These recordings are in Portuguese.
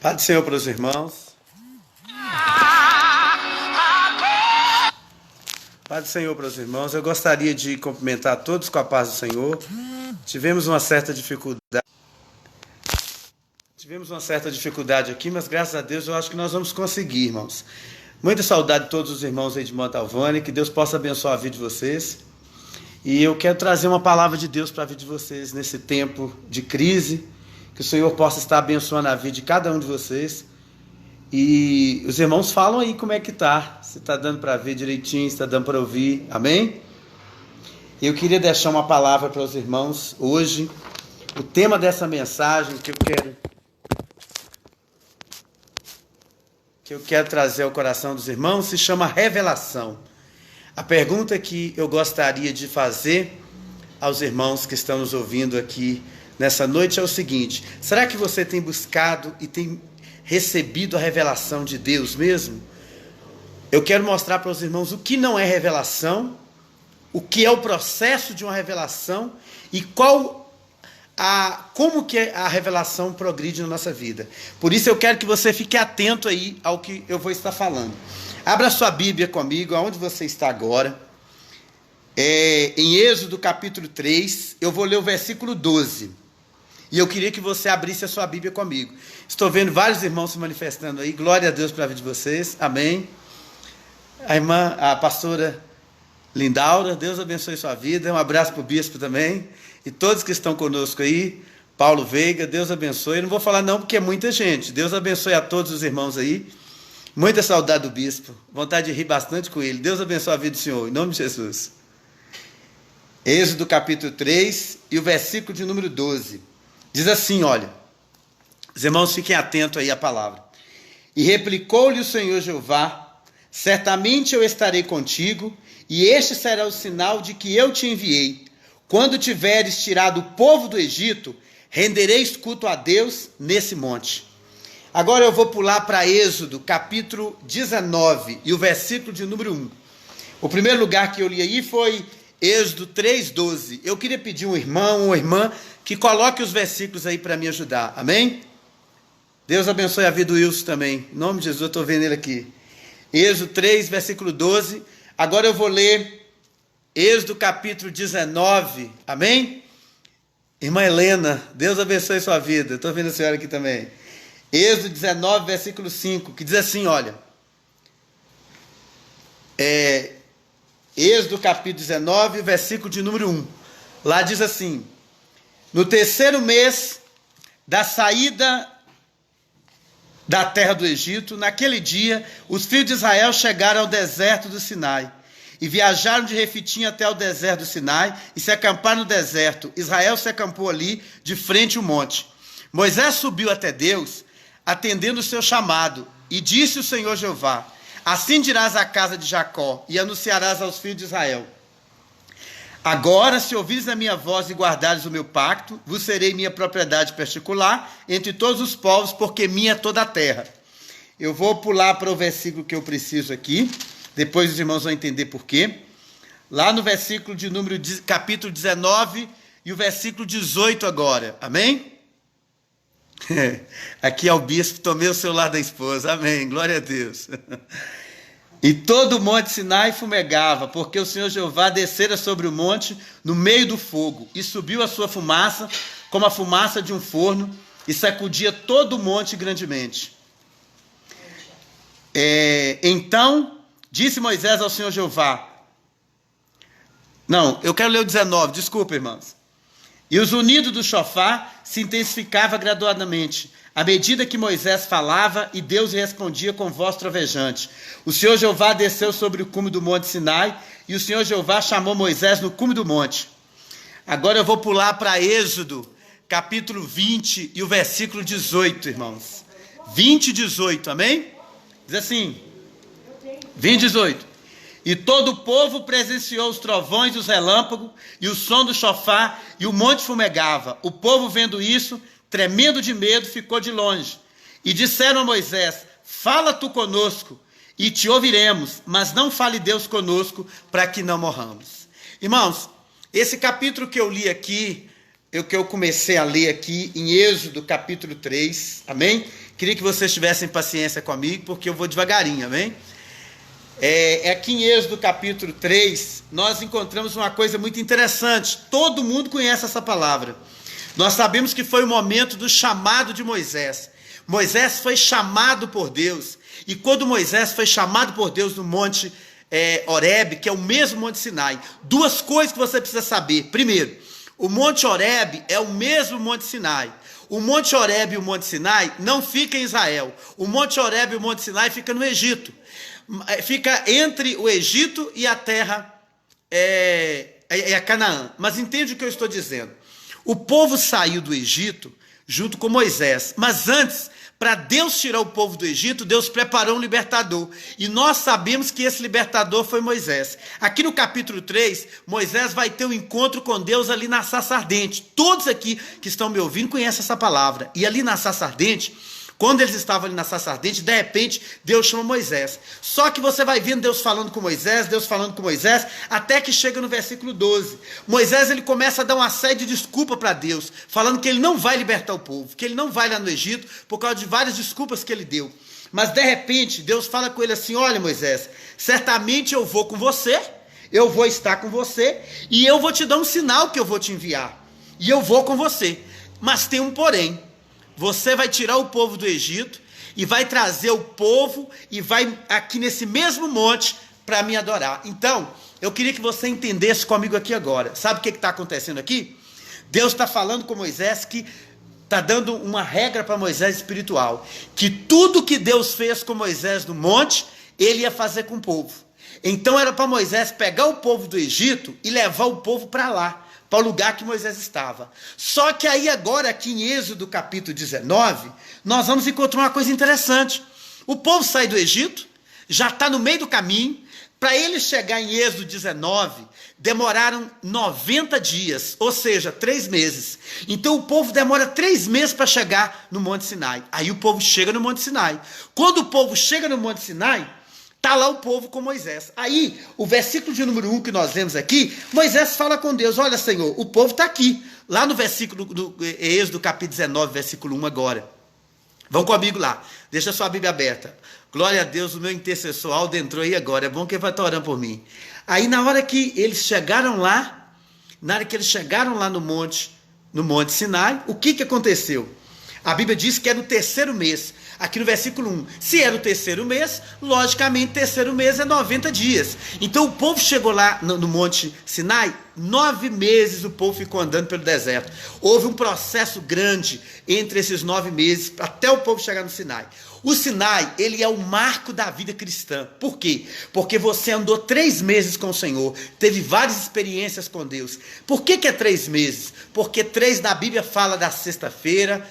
Paz do Senhor para os irmãos. Paz do Senhor para os irmãos. Eu gostaria de cumprimentar todos com a paz do Senhor. Tivemos uma certa dificuldade aqui, mas graças a Deus eu acho que nós vamos conseguir, irmãos. Muita saudade de todos os irmãos aí de Montalvânia. Que Deus possa abençoar a vida de vocês. E eu quero trazer uma palavra de Deus para a vida de vocês nesse tempo de crise. Que o Senhor possa estar abençoando a vida de cada um de vocês. E os irmãos falam aí como é que tá. Se está dando para ver direitinho, se está dando para ouvir. Amém? Eu queria deixar uma palavra para os irmãos hoje. O tema dessa mensagem que eu quero trazer ao coração dos irmãos se chama revelação. A pergunta que eu gostaria de fazer aos irmãos que estão nos ouvindo aqui nessa noite é o seguinte: será que você tem buscado e tem recebido a revelação de Deus mesmo? Eu quero mostrar para os irmãos o que não é revelação, o que é o processo de uma revelação e como que a revelação progride na nossa vida. Por isso eu quero que você fique atento aí ao que eu vou estar falando. Abra sua Bíblia comigo, aonde você está agora. Em Êxodo capítulo 3, eu vou ler o versículo 12. E eu queria que você abrisse a sua Bíblia comigo. Estou vendo vários irmãos se manifestando aí. Glória a Deus pela vida de vocês. Amém. A pastora Lindaura, Deus abençoe sua vida. Um abraço para o bispo também. E todos que estão conosco aí. Paulo Veiga, Deus abençoe. Eu não vou falar não porque é muita gente. Deus abençoe a todos os irmãos aí. Muita saudade do bispo. Vontade de rir bastante com ele. Deus abençoe a vida do Senhor. Em nome de Jesus. Êxodo capítulo 3 e o versículo de número 12. Diz assim, olha, os irmãos fiquem atentos aí à palavra. E replicou-lhe o Senhor Jeová: certamente eu estarei contigo, e este será o sinal de que eu te enviei. Quando tiveres tirado o povo do Egito, rendereis culto a Deus nesse monte. Agora eu vou pular para Êxodo, capítulo 19, e o versículo de número 1. O primeiro lugar que eu li aí foi Êxodo 3:12. Eu queria pedir um irmão, uma irmã, que coloque os versículos aí para me ajudar. Amém? Deus abençoe a vida do Wilson também. Em nome de Jesus, eu estou vendo ele aqui. Êxodo 3, versículo 12. Agora eu vou ler Êxodo capítulo 19. Amém? Irmã Helena, Deus abençoe sua vida. Estou vendo a senhora aqui também. Êxodo 19, versículo 5, que diz assim, olha. Êxodo capítulo 19, versículo de número 1. Lá diz assim: no terceiro mês da saída da terra do Egito, naquele dia, os filhos de Israel chegaram ao deserto do Sinai e viajaram de Refitim até o deserto do Sinai e se acamparam no deserto. Israel se acampou ali, de frente ao monte. Moisés subiu até Deus, atendendo o seu chamado, e disse o Senhor Jeová: assim dirás à casa de Jacó e anunciarás aos filhos de Israel: agora, se ouvires a minha voz e guardares o meu pacto, vos serei minha propriedade particular entre todos os povos, porque minha é toda a terra. Eu vou pular para o versículo que eu preciso aqui, depois os irmãos vão entender por quê. Lá no versículo de número, capítulo 19 e o versículo 18 agora. Amém? Aqui é o bispo, tomei o celular da esposa. Amém, glória a Deus. E todo o monte Sinai fumegava, porque o Senhor Jeová descera sobre o monte no meio do fogo, e subiu a sua fumaça, como a fumaça de um forno, e sacudia todo o monte grandemente. Então, disse Moisés ao Senhor Jeová... Não, eu quero ler o 19, desculpa, irmãos. E os unidos do chofar se intensificava gradualmente, à medida que Moisés falava, e Deus respondia com voz trovejante. O Senhor Jeová desceu sobre o cume do monte Sinai, e o Senhor Jeová chamou Moisés no cume do monte. Agora eu vou pular para Êxodo, capítulo 20, e o versículo 18, irmãos. 20 e 18, amém? Diz assim, 20 e 18. E todo o povo presenciou os trovões e os relâmpagos, e o som do chofar, e o monte fumegava. O povo, vendo isso, tremendo de medo, ficou de longe. E disseram a Moisés: fala tu conosco, e te ouviremos, mas não fale Deus conosco, para que não morramos. Irmãos, esse capítulo que eu li aqui, que eu comecei a ler aqui em Êxodo capítulo 3, amém? Queria que vocês tivessem paciência comigo, porque eu vou devagarinho, amém? Aqui em Êxodo capítulo 3, nós encontramos uma coisa muito interessante. Todo mundo conhece essa palavra. Nós sabemos que foi o momento do chamado de Moisés. Moisés foi chamado por Deus. E quando Moisés foi chamado por Deus no monte Horebe, que é o mesmo monte Sinai, duas coisas que você precisa saber. Primeiro, o monte Horebe é o mesmo monte Sinai. O monte Horebe e o monte Sinai não fica em Israel. O monte Horebe e o monte Sinai fica no Egito. Fica entre o Egito e a terra, a Canaã. Mas entende o que eu estou dizendo. O povo saiu do Egito junto com Moisés. Mas antes, para Deus tirar o povo do Egito, Deus preparou um libertador. E nós sabemos que esse libertador foi Moisés. Aqui no capítulo 3, Moisés vai ter um encontro com Deus ali na sarça ardente. Todos aqui que estão me ouvindo conhecem essa palavra. E ali na sarça ardente, quando eles estavam ali na sarça ardente, de repente, Deus chama Moisés. Só que você vai vendo Deus falando com Moisés, até que chega no versículo 12. Moisés, ele começa a dar uma série de desculpa para Deus, falando que ele não vai libertar o povo, que ele não vai lá no Egito, por causa de várias desculpas que ele deu. Mas, de repente, Deus fala com ele assim: olha, Moisés, certamente eu vou com você, eu vou estar com você, e eu vou te dar um sinal que eu vou te enviar. E eu vou com você. Mas tem um porém. Você vai tirar o povo do Egito e vai trazer o povo e vai aqui nesse mesmo monte para me adorar. Então, eu queria que você entendesse comigo aqui agora. Sabe o que está acontecendo aqui? Deus está falando com Moisés, que está dando uma regra para Moisés espiritual, que tudo que Deus fez com Moisés no monte, ele ia fazer com o povo. Então era para Moisés pegar o povo do Egito e levar o povo para lá, para o lugar que Moisés estava. Só que aí agora, aqui em Êxodo capítulo 19, nós vamos encontrar uma coisa interessante. O povo sai do Egito, já está no meio do caminho. Para eles chegar em Êxodo 19, demoraram 90 dias, ou seja, 3 meses. Então o povo demora 3 meses para chegar no Monte Sinai. Aí o povo chega no Monte Sinai. Quando o povo chega no Monte Sinai, está lá o povo com Moisés. Aí, o versículo de número 1 que nós lemos aqui, Moisés fala com Deus: olha, Senhor, o povo está aqui. Lá no versículo do Êxodo capítulo 19, versículo 1 agora. Vão comigo lá. Deixa a sua Bíblia aberta. Glória a Deus, o meu intercessor Aldo entrou aí agora. É bom que ele vai estar orando por mim. Aí, na hora que eles chegaram lá, no Monte Sinai, o que aconteceu? A Bíblia diz que é no 3º mês. Aqui no versículo 1. Se é no 3º mês, logicamente, 3º mês é 90 dias. Então o povo chegou lá no Monte Sinai, 9 meses o povo ficou andando pelo deserto. Houve um processo grande entre esses 9 meses, até o povo chegar no Sinai. O Sinai, ele é o marco da vida cristã. Por quê? Porque você andou 3 meses com o Senhor, teve várias experiências com Deus. Por que é 3 meses? Porque 3 na Bíblia fala da sexta-feira,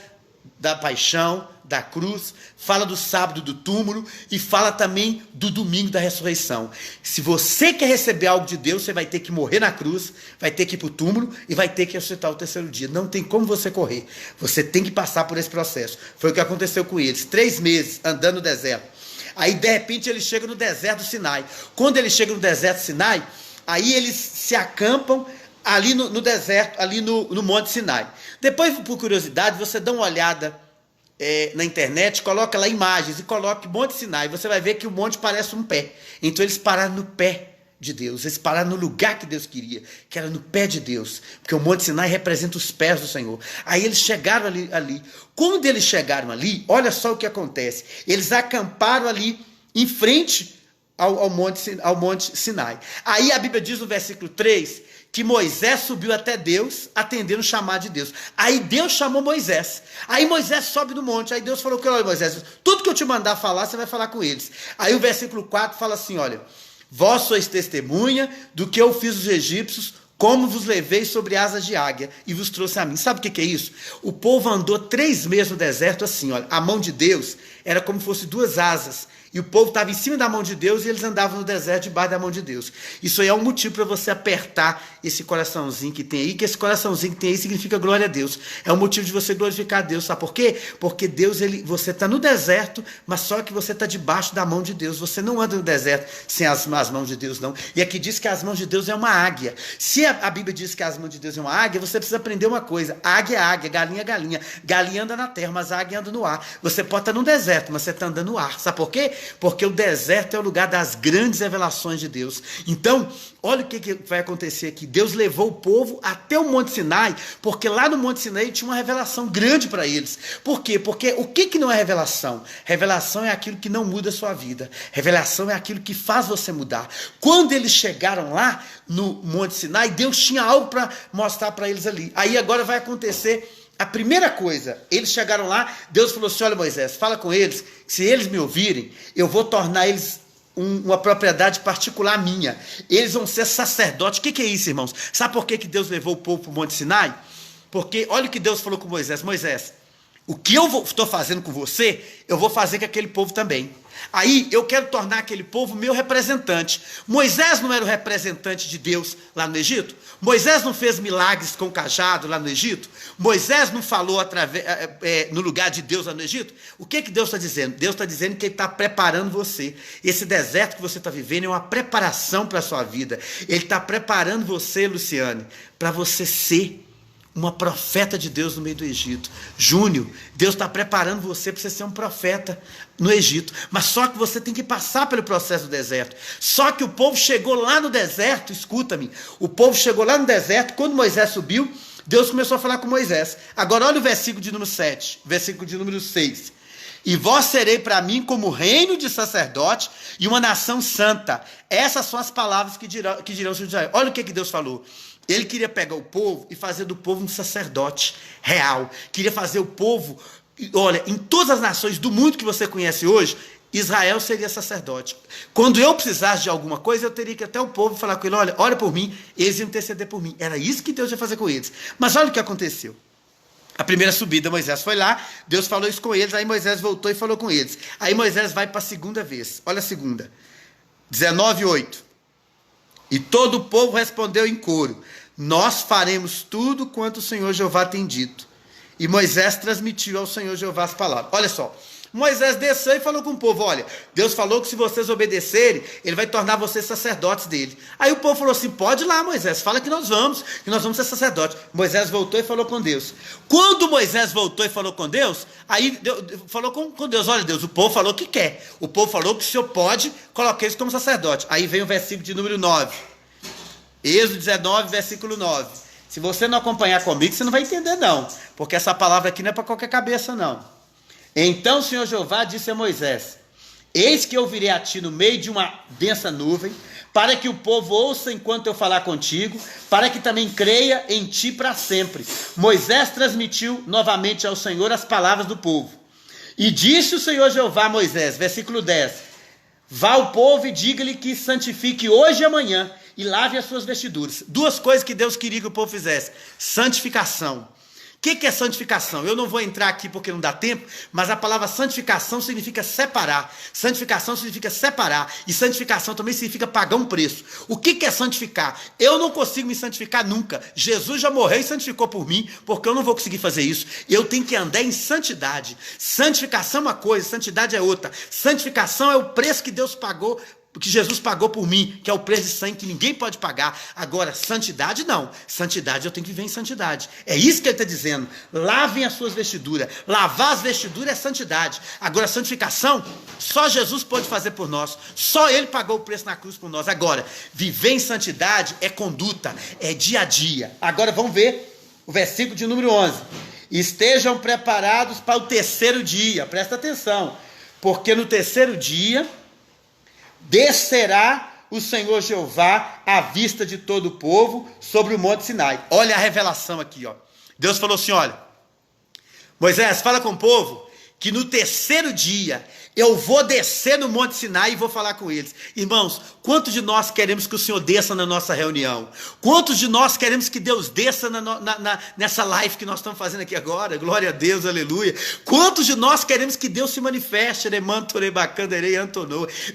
da paixão, da cruz, fala do sábado do túmulo e fala também do domingo da ressurreição. Se você quer receber algo de Deus, você vai ter que morrer na cruz, vai ter que ir para o túmulo e vai ter que ressuscitar o 3º dia. Não tem como você correr. Você tem que passar por esse processo. Foi o que aconteceu com eles. 3 meses andando no deserto. Aí, de repente, eles chegam no deserto do Sinai. Quando eles chegam no deserto do Sinai, aí eles se acampam ali no deserto, ali no Monte Sinai. Depois, por curiosidade, você dá uma olhada na internet, coloca lá imagens e coloca Monte Sinai. Você vai ver que o monte parece um pé. Então eles pararam no pé de Deus. Eles pararam no lugar que Deus queria, que era no pé de Deus. Porque o Monte Sinai representa os pés do Senhor. Aí eles chegaram ali. Quando eles chegaram ali, olha só o que acontece. Eles acamparam ali em frente ao Monte Sinai. Aí a Bíblia diz no versículo 3 que Moisés subiu até Deus, atendendo o chamado de Deus. Aí Deus chamou Moisés. Aí Moisés sobe no monte. Aí Deus falou: olha, Moisés, tudo que eu te mandar falar, você vai falar com eles. Aí o versículo 4 fala assim: olha, vós sois testemunha do que eu fiz aos egípcios, como vos levei sobre asas de águia e vos trouxe a mim. Sabe o que é isso? O povo andou 3 meses no deserto assim, olha. A mão de Deus era como se fosse 2 asas. E o povo estava em cima da mão de Deus e eles andavam no deserto debaixo da mão de Deus. Isso aí é um motivo para você apertar esse coraçãozinho que tem aí, que esse coraçãozinho que tem aí significa glória a Deus. É um motivo de você glorificar a Deus. Sabe por quê? Porque Deus, você está no deserto, mas só que você está debaixo da mão de Deus. Você não anda no deserto sem as mãos de Deus, não. E aqui diz que as mãos de Deus é uma águia. Se a Bíblia diz que as mãos de Deus é uma águia, você precisa aprender uma coisa. Águia é águia, galinha é galinha. Galinha anda na terra, mas a águia anda no ar. Você pode estar no deserto, mas você está andando no ar. Sabe por quê? Porque o deserto é o lugar das grandes revelações de Deus. Então, olha o que vai acontecer aqui. Deus levou o povo até o Monte Sinai, porque lá no Monte Sinai tinha uma revelação grande para eles. Por quê? Porque o que não é revelação? Revelação é aquilo que não muda a sua vida. Revelação é aquilo que faz você mudar. Quando eles chegaram lá no Monte Sinai, Deus tinha algo para mostrar para eles ali. Aí agora vai acontecer a primeira coisa. Eles chegaram lá, Deus falou assim: olha, Moisés, fala com eles, que se eles me ouvirem, eu vou tornar eles uma propriedade particular minha. Eles vão ser sacerdotes. O que é isso, irmãos? Sabe por que Deus levou o povo para o Monte Sinai? Porque olha o que Deus falou com Moisés: Moisés, o que eu estou fazendo com você, eu vou fazer com aquele povo também. Aí eu quero tornar aquele povo meu representante. Moisés não era o representante de Deus lá no Egito? Moisés não fez milagres com o cajado lá no Egito? Moisés não falou no lugar de Deus lá no Egito? O que Deus está dizendo? Deus está dizendo que Ele está preparando você. Esse deserto que você está vivendo é uma preparação para a sua vida. Ele está preparando você, Luciane, para você ser uma profeta de Deus no meio do Egito. Júnior, Deus está preparando você para você ser um profeta no Egito. Mas só que você tem que passar pelo processo do deserto. Só que o povo chegou lá no deserto, escuta-me, o povo chegou lá no deserto, quando Moisés subiu, Deus começou a falar com Moisés. Agora olha o versículo de número 7, versículo de número 6. E vós serei para mim como reino de sacerdote e uma nação santa. Essas são as palavras que dirão os filhos de Israel. Olha o que Deus falou. Ele queria pegar o povo e fazer do povo um sacerdote real. Queria fazer o povo, olha, em todas as nações do mundo que você conhece hoje, Israel seria sacerdote. Quando eu precisasse de alguma coisa, eu teria que ir até o povo falar com ele: olha, ora por mim, eles iam interceder por mim. Era isso que Deus ia fazer com eles. Mas olha o que aconteceu. A primeira subida, Moisés foi lá, Deus falou isso com eles, aí Moisés voltou e falou com eles. Aí Moisés vai para a segunda vez. Olha a segunda. 19:8. E todo o povo respondeu em coro: nós faremos tudo quanto o Senhor Jeová tem dito. E Moisés transmitiu ao Senhor Jeová as palavras. Olha só, Moisés desceu e falou com o povo: olha, Deus falou que se vocês obedecerem, Ele vai tornar vocês sacerdotes dele. Aí o povo falou assim: pode ir lá, Moisés, fala que nós vamos ser sacerdotes. Moisés voltou e falou com Deus. Quando Moisés voltou e falou com Deus, aí falou com Deus: olha, Deus, o povo falou que quer. O povo falou que o Senhor pode colocar eles como sacerdote. Aí vem o versículo de número 9. Êxodo 19, versículo 9. Se você não acompanhar comigo, você não vai entender não, porque essa palavra aqui não é para qualquer cabeça não. Então o Senhor Jeová disse a Moisés: eis que eu virei a ti no meio de uma densa nuvem, para que o povo ouça enquanto eu falar contigo, para que também creia em ti para sempre. Moisés transmitiu novamente ao Senhor as palavras do povo. E disse o Senhor Jeová a Moisés, versículo 10: vá ao povo e diga-lhe que santifique hoje e amanhã, e lave as suas vestiduras. Duas coisas que Deus queria que o povo fizesse: santificação. O que é santificação? Eu não vou entrar aqui porque não dá tempo, mas a palavra santificação significa separar. Santificação significa separar. E santificação também significa pagar um preço. O que é santificar? Eu não consigo me santificar nunca. Jesus já morreu e santificou por mim, porque eu não vou conseguir fazer isso. Eu tenho que andar em santidade. Santificação é uma coisa, santidade é outra. Santificação é o preço que Deus pagou, que Jesus pagou por mim, que é o preço de sangue que ninguém pode pagar. Agora, santidade não. Santidade eu tenho que viver em santidade. É isso que ele está dizendo. Lavem as suas vestiduras. Lavar as vestiduras é santidade. Agora, santificação, só Jesus pode fazer por nós. Só Ele pagou o preço na cruz por nós. Agora, viver em santidade é conduta, é dia a dia. Agora, vamos ver o versículo de número 11. Estejam preparados para o terceiro dia. Presta atenção. Porque no terceiro dia descerá o Senhor Jeová à vista de todo o povo sobre o Monte Sinai. Olha a revelação aqui, ó. Deus falou assim: olha, Moisés, fala com o povo que no terceiro dia eu vou descer no Monte Sinai e vou falar com eles. Irmãos, quantos de nós queremos que o Senhor desça na nossa reunião? Quantos de nós queremos que Deus desça nessa live que nós estamos fazendo aqui agora? Glória a Deus, aleluia. Quantos de nós queremos que Deus se manifeste?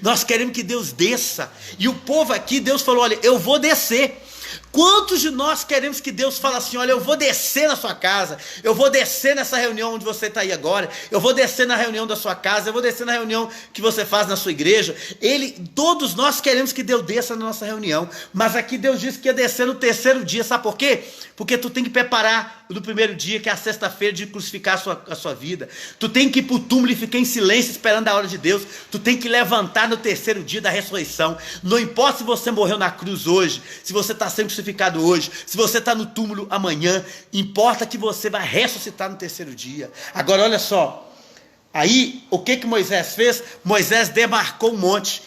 Nós queremos que Deus desça. E o povo aqui, Deus falou: olha, eu vou descer. Quantos de nós queremos que Deus fale assim, olha, eu vou descer na sua casa, eu vou descer nessa reunião onde você está aí agora, eu vou descer na reunião da sua casa, eu vou descer na reunião que você faz na sua igreja. Todos nós queremos que Deus desça na nossa reunião, mas aqui Deus disse que ia descer no terceiro dia, sabe por quê? Porque tu tem que preparar no primeiro dia, que é a sexta-feira de crucificar a sua vida. Tu tem que ir para o túmulo e ficar em silêncio esperando a hora de Deus. Tu tem que levantar no terceiro dia da ressurreição. Não importa se você morreu na cruz hoje, se você está sendo crucificado hoje, se você está no túmulo amanhã, importa que você vai ressuscitar no terceiro dia. Agora olha só, aí o que Moisés fez? Moisés demarcou um monte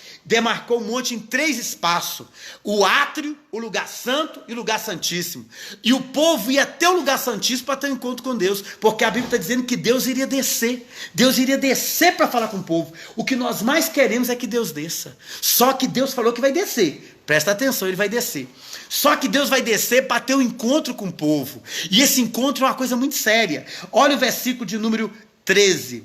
em 3 espaços: o átrio, o lugar santo e o lugar santíssimo. E o povo ia até o lugar santíssimo para ter um encontro com Deus, porque a Bíblia está dizendo que Deus iria descer para falar com o povo. O que nós mais queremos é que Deus desça, só que Deus falou que vai descer, presta atenção, ele vai descer, só que Deus vai descer para ter um encontro com o povo, e esse encontro é uma coisa muito séria. Olha o versículo de número 13,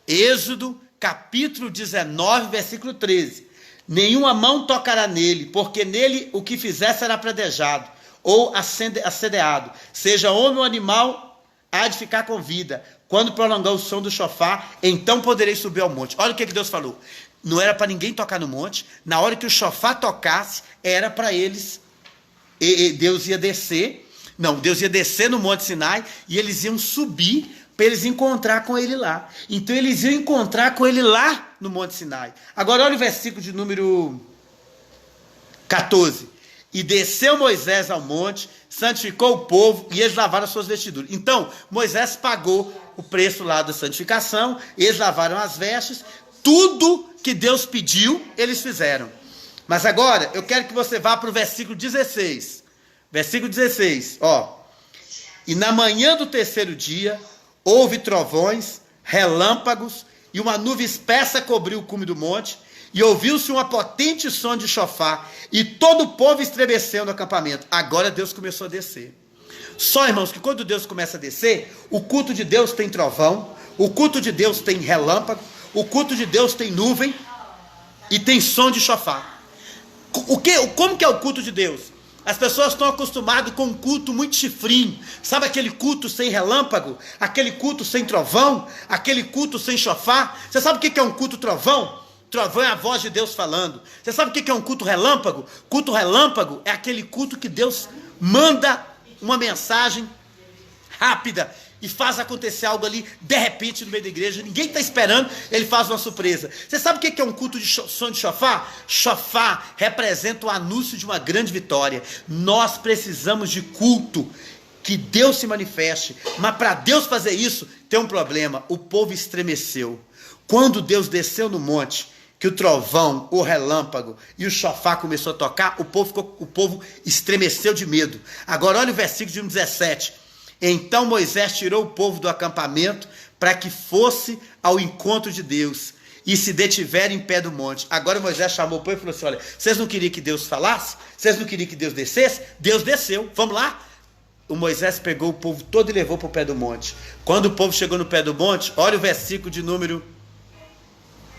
Êxodo capítulo 19, versículo 13. Nenhuma mão tocará nele, porque nele o que fizer será predejado, ou assedeado, seja homem ou animal, há de ficar com vida. Quando prolongar o som do chofar, então poderei subir ao monte. Olha o que Deus falou. Não era para ninguém tocar no monte. Na hora que o chofar tocasse, era para eles. Deus ia descer. Não, Deus ia descer no Monte Sinai e eles iam subir para eles encontrar com ele lá. Então eles iam encontrar com ele lá no Monte Sinai. Agora olha o versículo de número 14. E desceu Moisés ao monte, santificou o povo e eles lavaram as suas vestiduras. Então Moisés pagou o preço lá da santificação, eles lavaram as vestes, tudo que Deus pediu, eles fizeram. Mas agora eu quero que você vá para o versículo 16. Versículo 16, ó. E na manhã do terceiro dia, houve trovões, relâmpagos, e uma nuvem espessa cobriu o cume do monte, e ouviu-se uma potente som de chofar, e todo o povo estremeceu no acampamento. Agora Deus começou a descer. Só, irmãos, que quando Deus começa a descer, o culto de Deus tem trovão, o culto de Deus tem relâmpago, o culto de Deus tem nuvem, e tem som de chofar. Como que é o culto de Deus? As pessoas estão acostumadas com um culto muito chifrinho. Sabe aquele culto sem relâmpago? Aquele culto sem trovão? Aquele culto sem chofar? Você sabe o que é um culto trovão? Trovão é a voz de Deus falando. Você sabe o que é um culto relâmpago? Culto relâmpago é aquele culto que Deus manda uma mensagem rápida e faz acontecer algo ali, de repente, no meio da igreja. Ninguém está esperando, ele faz uma surpresa. Você sabe o que é um culto de som de chofar? Chofar representa o anúncio de uma grande vitória. Nós precisamos de culto, que Deus se manifeste. Mas para Deus fazer isso, tem um problema. O povo estremeceu. Quando Deus desceu no monte, que o trovão, o relâmpago e o chofar começou a tocar, o povo estremeceu de medo. Agora olha o versículo de 17. Então Moisés tirou o povo do acampamento para que fosse ao encontro de Deus e se detiver em pé do monte. Agora Moisés chamou o povo e falou assim, olha, vocês não queriam que Deus falasse? Vocês não queriam que Deus descesse? Deus desceu, vamos lá? O Moisés pegou o povo todo e levou para o pé do monte. Quando o povo chegou no pé do monte, olha o versículo de número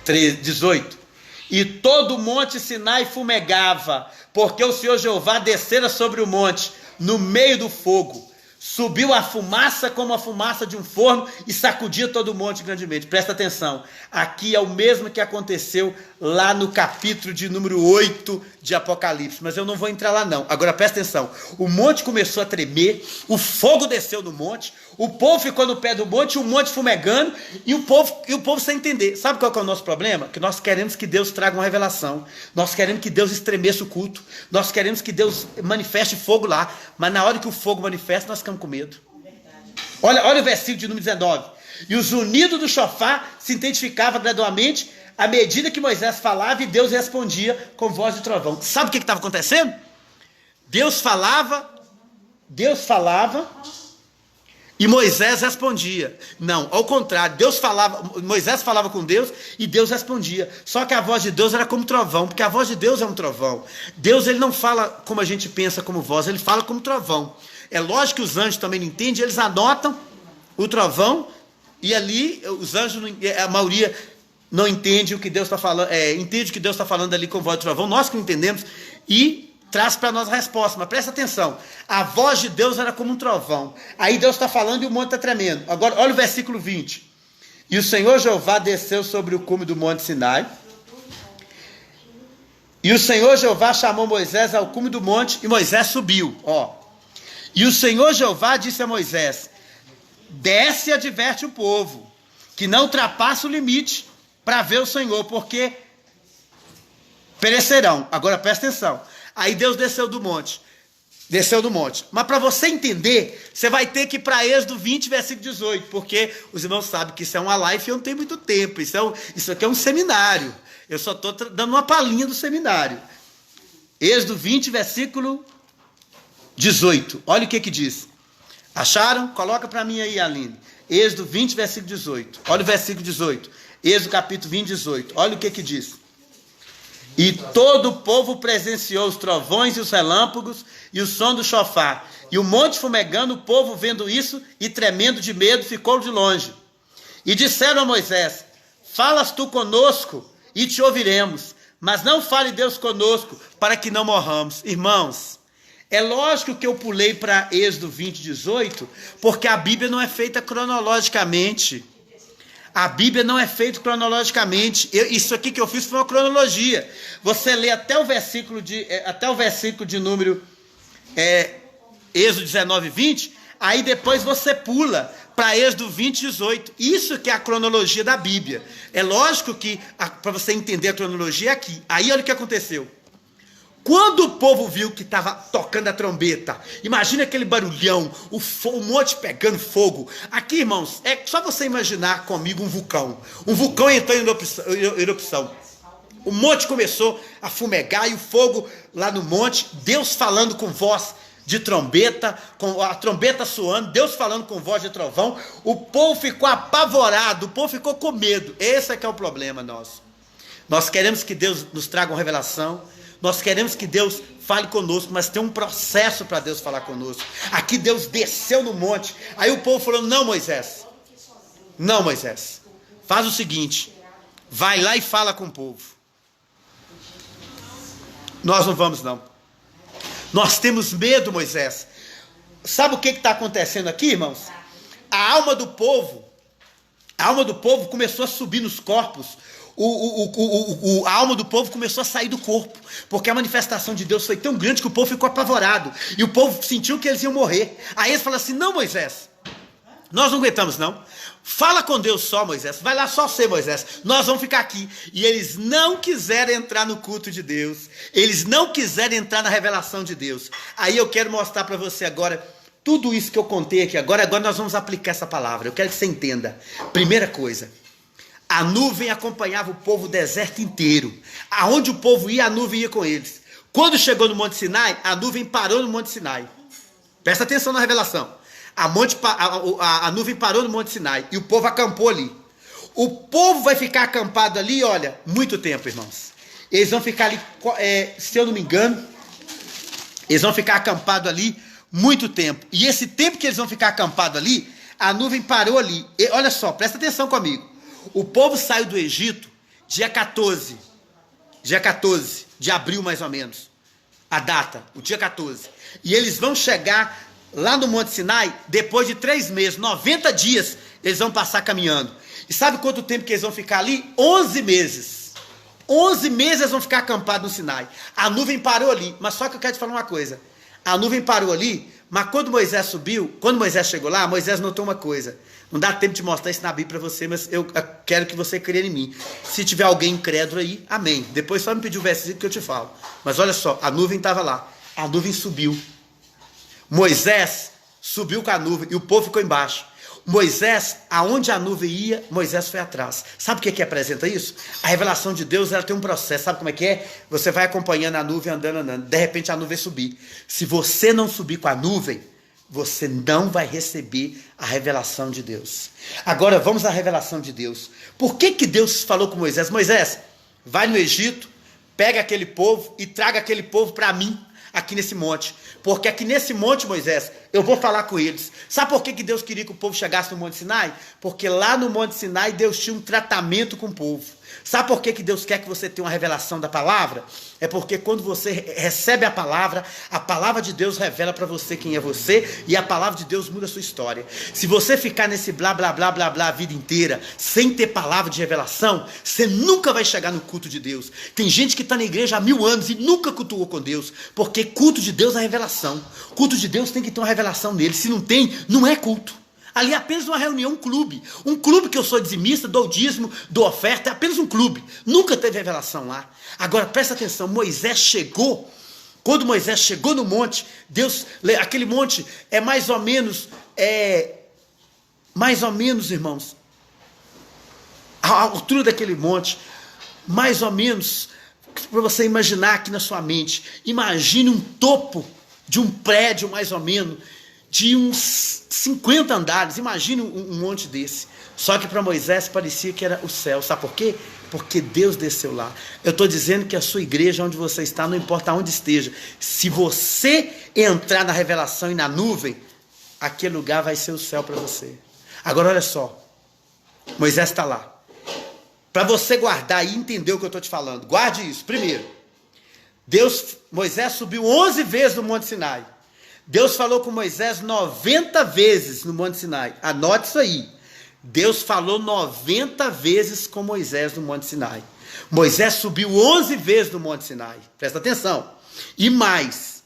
18. E todo o monte Sinai fumegava, porque o Senhor Jeová descera sobre o monte, no meio do fogo. Subiu a fumaça como a fumaça de um forno e sacudia todo o monte grandemente. Presta atenção, aqui é o mesmo que aconteceu lá no capítulo de número 8 de Apocalipse, mas eu não vou entrar lá não. Agora presta atenção, o monte começou a tremer, o fogo desceu no monte, o povo ficou no pé do monte, o monte fumegando, e o povo sem entender. Sabe qual que é o nosso problema? Que nós queremos que Deus traga uma revelação, nós queremos que Deus estremeça o culto, nós queremos que Deus manifeste fogo lá, mas na hora que o fogo manifesta, nós ficamos com medo. Olha o versículo de número 19. E o zunido do chofar se intensificava gradualmente à medida que Moisés falava e Deus respondia com voz de trovão. Sabe o que estava acontecendo? Deus falava e Moisés respondia. Não, ao contrário, Moisés falava com Deus e Deus respondia. Só que a voz de Deus era como trovão, porque a voz de Deus é um trovão. Deus, ele não fala como a gente pensa como voz, ele fala como trovão. É lógico que os anjos também não entendem, eles anotam o trovão e ali os anjos, a maioria não entende o que Deus está falando, entende o que Deus está falando ali com voz de trovão, nós que não entendemos, e traz para nós a resposta. Mas presta atenção, a voz de Deus era como um trovão. Aí Deus está falando e o monte está tremendo. Agora, olha o versículo 20. E o Senhor Jeová desceu sobre o cume do monte Sinai. E o Senhor Jeová chamou Moisés ao cume do monte e Moisés subiu. E o Senhor Jeová disse a Moisés: desce e adverte o povo, que não ultrapasse o limite para ver o Senhor, porque perecerão. Agora presta atenção. Aí Deus desceu do monte. Mas para você entender, você vai ter que ir para Êxodo 20, versículo 18, porque os irmãos sabem que isso é uma live e eu não tenho muito tempo. Isso aqui é um seminário. Eu só estou dando uma palhinha do seminário. Êxodo 20, versículo 18. Olha o que diz. Acharam? Coloca para mim aí, Aline. Êxodo 20, versículo 18. Olha o versículo 18. Êxodo capítulo 20, 18. Olha o que diz. E todo o povo presenciou os trovões e os relâmpagos e o som do chofar. E o monte fumegando, o povo vendo isso e tremendo de medo, ficou de longe. E disseram a Moisés: falas tu conosco e te ouviremos, mas não fale Deus conosco para que não morramos. Irmãos, é lógico que eu pulei para Êxodo 20, 18, porque a Bíblia não é feita cronologicamente. A Bíblia não é feita cronologicamente. Isso aqui que eu fiz foi uma cronologia. Você lê até o versículo de número Êxodo 19, 20, aí depois você pula para Êxodo 20, 18. Isso que é a cronologia da Bíblia. É lógico que, para você entender a cronologia, é aqui. Aí olha o que aconteceu. Quando o povo viu que estava tocando a trombeta, imagina aquele barulhão, o monte pegando fogo. Aqui, irmãos, é só você imaginar comigo um vulcão. Um vulcão entrando em erupção. O monte começou a fumegar e o fogo lá no monte, Deus falando com voz de trombeta, com a trombeta soando, Deus falando com voz de trovão. O povo ficou apavorado, o povo ficou com medo. Esse é que é o problema nosso. Nós queremos que Deus nos traga uma revelação. Nós queremos que Deus fale conosco, mas tem um processo para Deus falar conosco. Aqui Deus desceu no monte. Aí o povo falou: não, Moisés, faz o seguinte, vai lá e fala com o povo. Nós não vamos não. Nós temos medo, Moisés. Sabe o que está acontecendo aqui, irmãos? A alma do povo começou a subir nos corpos. A alma do povo começou a sair do corpo, porque a manifestação de Deus foi tão grande que o povo ficou apavorado, e o povo sentiu que eles iam morrer. Aí eles falaram assim: não, Moisés, nós não aguentamos não, fala com Deus só, Moisés, vai lá só você, Moisés, nós vamos ficar aqui. E eles não quiseram entrar no culto de Deus, eles não quiseram entrar na revelação de Deus. Aí eu quero mostrar para você agora tudo isso que eu contei aqui agora nós vamos aplicar essa palavra. Eu quero que você entenda. Primeira coisa, a nuvem acompanhava o povo o deserto inteiro. Aonde o povo ia, a nuvem ia com eles. Quando chegou no Monte Sinai, a nuvem parou no Monte Sinai. Presta atenção na revelação. A nuvem parou no Monte Sinai e o povo acampou ali. O povo vai ficar acampado ali, olha, muito tempo, irmãos. Eles vão ficar ali, se eu não me engano, eles vão ficar acampados ali muito tempo. E esse tempo que eles vão ficar acampados ali, a nuvem parou ali. E, olha só, presta atenção comigo. O povo saiu do Egito dia 14 de abril, mais ou menos, a data, o dia 14. E eles vão chegar lá no Monte Sinai depois de 3 meses, 90 dias, eles vão passar caminhando. E sabe quanto tempo que eles vão ficar ali? 11 meses. 11 meses eles vão ficar acampados no Sinai. A nuvem parou ali, mas só que eu quero te falar uma coisa. A nuvem parou ali, mas quando Moisés chegou lá, Moisés notou uma coisa. Não dá tempo de mostrar isso na Bíblia para você, mas eu quero que você creia em mim. Se tiver alguém incrédulo aí, amém. Depois só me pedir o versículo que eu te falo. Mas olha só, a nuvem estava lá. A nuvem subiu. Moisés subiu com a nuvem e o povo ficou embaixo. Moisés, aonde a nuvem ia, Moisés foi atrás. Sabe o que apresenta isso? A revelação de Deus, ela tem um processo. Sabe como é que é? Você vai acompanhando a nuvem, andando. De repente a nuvem subir. Se você não subir com a nuvem, você não vai receber a revelação de Deus. Agora vamos à revelação de Deus. Por que Deus falou com Moisés? Moisés, vai no Egito, pega aquele povo e traga aquele povo para mim, aqui nesse monte. Porque aqui nesse monte, Moisés, eu vou falar com eles. Sabe por que Deus queria que o povo chegasse no Monte Sinai? Porque lá no Monte Sinai Deus tinha um tratamento com o povo. Sabe por que Deus quer que você tenha uma revelação da palavra? É porque quando você recebe a palavra de Deus revela para você quem é você, e a palavra de Deus muda a sua história. Se você ficar nesse blá, blá, blá, blá, blá a vida inteira, sem ter palavra de revelação, você nunca vai chegar no culto de Deus. Tem gente que está na igreja há 1000 anos e nunca cultuou com Deus, porque culto de Deus é revelação. Culto de Deus tem que ter uma revelação nele. Se não tem, não é culto. Ali é apenas uma reunião, um clube. Um clube que eu sou dizimista, dou dízimo, dou oferta, é apenas um clube. Nunca teve revelação lá. Agora, presta atenção, Moisés chegou. Quando Moisés chegou no monte, Deus, aquele monte é mais ou menos, irmãos, a altura daquele monte, mais ou menos, para você imaginar aqui na sua mente, imagine um topo de um prédio, mais ou menos, de uns 50 andares, imagine um monte desse. Só que para Moisés parecia que era o céu. Sabe por quê? Porque Deus desceu lá. Eu estou dizendo que a sua igreja, onde você está, não importa onde esteja, se você entrar na revelação e na nuvem, aquele lugar vai ser o céu para você. Agora olha só, Moisés está lá. Para você guardar e entender o que eu estou te falando, guarde isso. Primeiro, Moisés subiu 11 vezes no Monte Sinai. Deus falou com Moisés 90 vezes no Monte Sinai. Anote isso aí. Deus falou 90 vezes com Moisés no Monte Sinai. Moisés subiu 11 vezes no Monte Sinai. Presta atenção. E mais,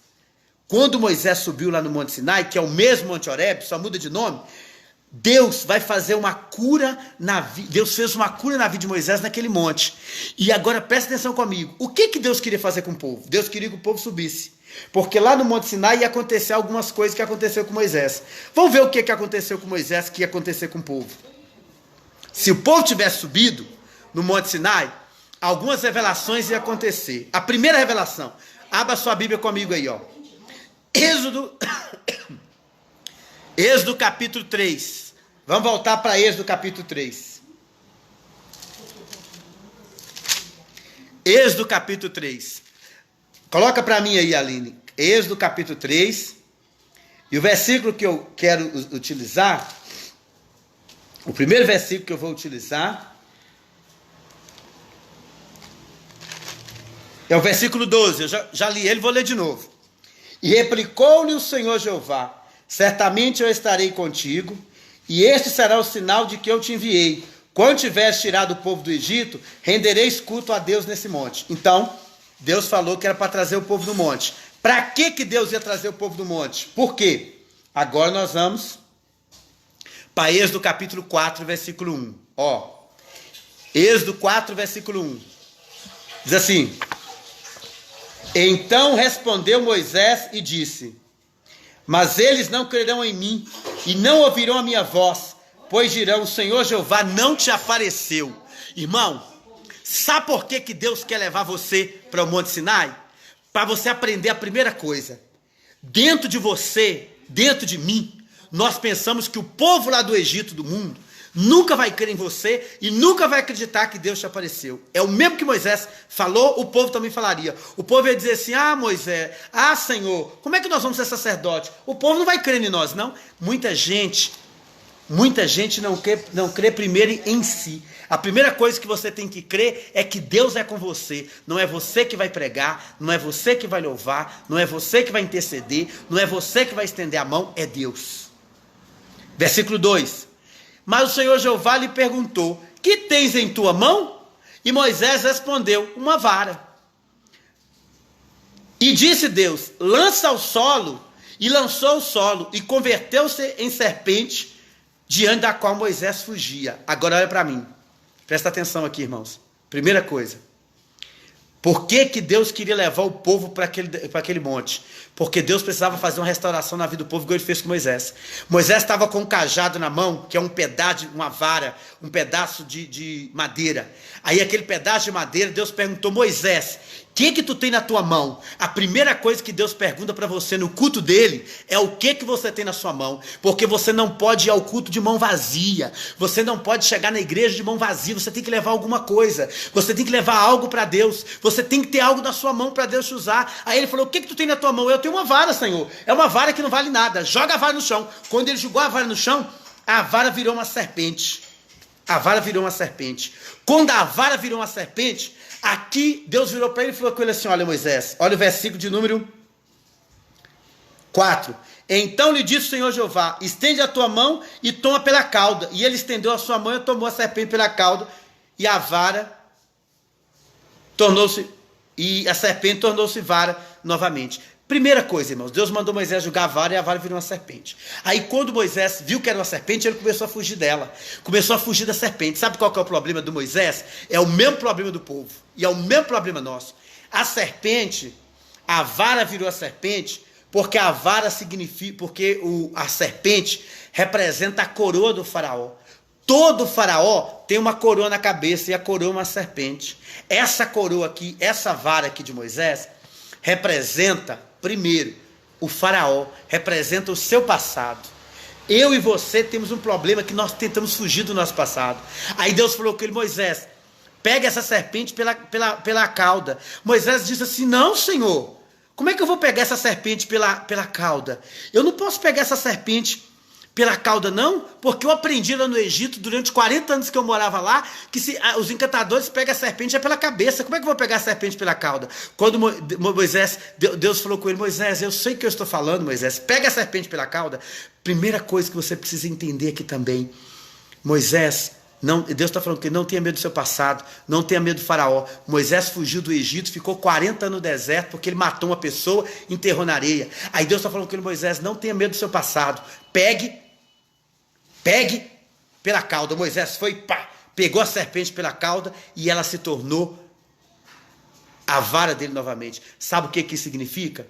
quando Moisés subiu lá no Monte Sinai, que é o mesmo Monte Horebe, só muda de nome, Deus vai fazer uma cura na vida. Deus fez uma cura na vida de Moisés naquele monte. E agora presta atenção comigo. O que Deus queria fazer com o povo? Deus queria que o povo subisse. Porque lá no Monte Sinai ia acontecer algumas coisas que aconteceu com Moisés. Vamos ver o que aconteceu com Moisés, que ia acontecer com o povo. Se o povo tivesse subido no Monte Sinai, algumas revelações iam acontecer. A primeira revelação, abra sua Bíblia comigo aí, ó. Êxodo capítulo 3. Vamos voltar para Êxodo capítulo 3. Êxodo capítulo 3. Coloca para mim aí, Aline, Êxodo capítulo 3, e o versículo que eu quero utilizar, o primeiro versículo que eu vou utilizar, é o versículo 12, eu já li ele, vou ler de novo. E replicou-lhe o Senhor Jeová, certamente eu estarei contigo, e este será o sinal de que eu te enviei. Quando tiveres tirado o povo do Egito, rendereis culto a Deus nesse monte. Então, Deus falou que era para trazer o povo do monte. Para que Deus ia trazer o povo do monte? Por quê? Agora nós vamos para Êxodo capítulo 4, versículo 1. Ó, Êxodo 4, versículo 1. Diz assim: Então respondeu Moisés e disse: Mas eles não crerão em mim e não ouvirão a minha voz, pois dirão: o Senhor Jeová não te apareceu. Irmão, sabe por que Deus quer levar você para o Monte Sinai? Para você aprender a primeira coisa. Dentro de você, dentro de mim, nós pensamos que o povo lá do Egito, do mundo, nunca vai crer em você e nunca vai acreditar que Deus te apareceu. É o mesmo que Moisés falou, o povo também falaria. O povo ia dizer assim: ah, Moisés, ah, Senhor, como é que nós vamos ser sacerdote? O povo não vai crer em nós, não. Muita gente não crê primeiro em si. A primeira coisa que você tem que crer é que Deus é com você. Não é você que vai pregar, não é você que vai louvar, não é você que vai interceder, não é você que vai estender a mão, é Deus. Versículo 2. Mas o Senhor Jeová lhe perguntou: que tens em tua mão? E Moisés respondeu: uma vara. E disse Deus: lança ao solo. E lançou o solo e converteu-se em serpente, diante da qual Moisés fugia. Agora olha para mim. Presta atenção aqui, irmãos. Primeira coisa. Por que Deus queria levar o povo para aquele monte? Porque Deus precisava fazer uma restauração na vida do povo, igual ele fez com Moisés. Moisés estava com um cajado na mão, que é um pedaço, uma vara, um pedaço de madeira. Aí aquele pedaço de madeira, Deus perguntou: Moisés, o que tu tem na tua mão? A primeira coisa que Deus pergunta para você no culto dele é o que você tem na sua mão. Porque você não pode ir ao culto de mão vazia. Você não pode chegar na igreja de mão vazia. Você tem que levar alguma coisa. Você tem que levar algo para Deus. Você tem que ter algo na sua mão para Deus te usar. Aí ele falou: o que tu tem na tua mão? Eu tenho uma vara, Senhor. É uma vara que não vale nada. Joga a vara no chão. Quando ele jogou a vara no chão, a vara virou uma serpente. A vara virou uma serpente. Quando a vara virou uma serpente, aqui Deus virou para ele e falou com ele assim: olha, Moisés, olha o versículo de número 4. Então lhe disse o Senhor Jeová: estende a tua mão e toma pela cauda. E ele estendeu a sua mão e tomou a serpente pela cauda, e a vara tornou-se, e a serpente tornou-se vara novamente. Primeira coisa, irmãos, Deus mandou Moisés jogar a vara e a vara virou uma serpente. Aí quando Moisés viu que era uma serpente, ele começou a fugir dela. Começou a fugir da serpente. Sabe qual que é o problema do Moisés? É o mesmo problema do povo. E é o mesmo problema nosso. A serpente, a vara virou a serpente, porque a vara significa, porque a serpente representa a coroa do faraó. Todo faraó tem uma coroa na cabeça e a coroa é uma serpente. Essa coroa aqui, essa vara aqui de Moisés, representa, primeiro, o faraó, representa o seu passado. Eu e você temos um problema que nós tentamos fugir do nosso passado. Aí Deus falou com ele: Moisés, pega essa serpente pela cauda. Moisés disse assim: não, Senhor, como é que eu vou pegar essa serpente pela cauda? Eu não posso pegar essa serpente pela cauda, não, porque eu aprendi lá no Egito, durante 40 anos que eu morava lá, que os encantadores pegam a serpente pela cabeça. Como é que eu vou pegar a serpente pela cauda? Quando Deus falou com ele: Moisés, eu sei o que eu estou falando, Moisés, pega a serpente pela cauda. Primeira coisa que você precisa entender aqui também, Moisés, Deus está falando que não tenha medo do seu passado, não tenha medo do faraó. Moisés fugiu do Egito, ficou 40 anos no deserto, porque ele matou uma pessoa, enterrou na areia. Aí Deus está falando com ele: Moisés, não tenha medo do seu passado, pegue pela cauda. Moisés foi, pegou a serpente pela cauda e ela se tornou a vara dele novamente. Sabe o que isso significa?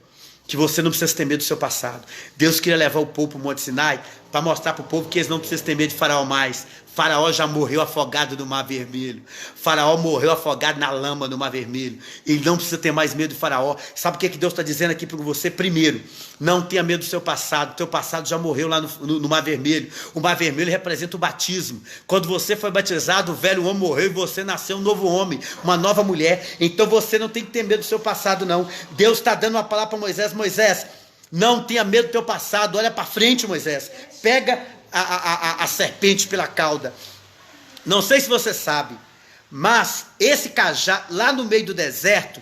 Que você não precisa ter medo do seu passado. Deus queria levar o povo para o Monte Sinai para mostrar para o povo que eles não precisam ter medo de Faraó mais. Faraó já morreu afogado no Mar Vermelho. Faraó morreu afogado na lama no Mar Vermelho. Ele não precisa ter mais medo de Faraó. Sabe o que Deus está dizendo aqui para você? Primeiro, não tenha medo do seu passado. O teu passado já morreu lá no Mar Vermelho. O Mar Vermelho representa o batismo. Quando você foi batizado, o velho homem morreu e você nasceu um novo homem, uma nova mulher. Então você não tem que ter medo do seu passado, não. Deus está dando uma palavra para Moisés: Moisés, não tenha medo do teu passado. Olha para frente, Moisés. Pega a serpente pela cauda. Não sei se você sabe, mas esse cajado, lá no meio do deserto,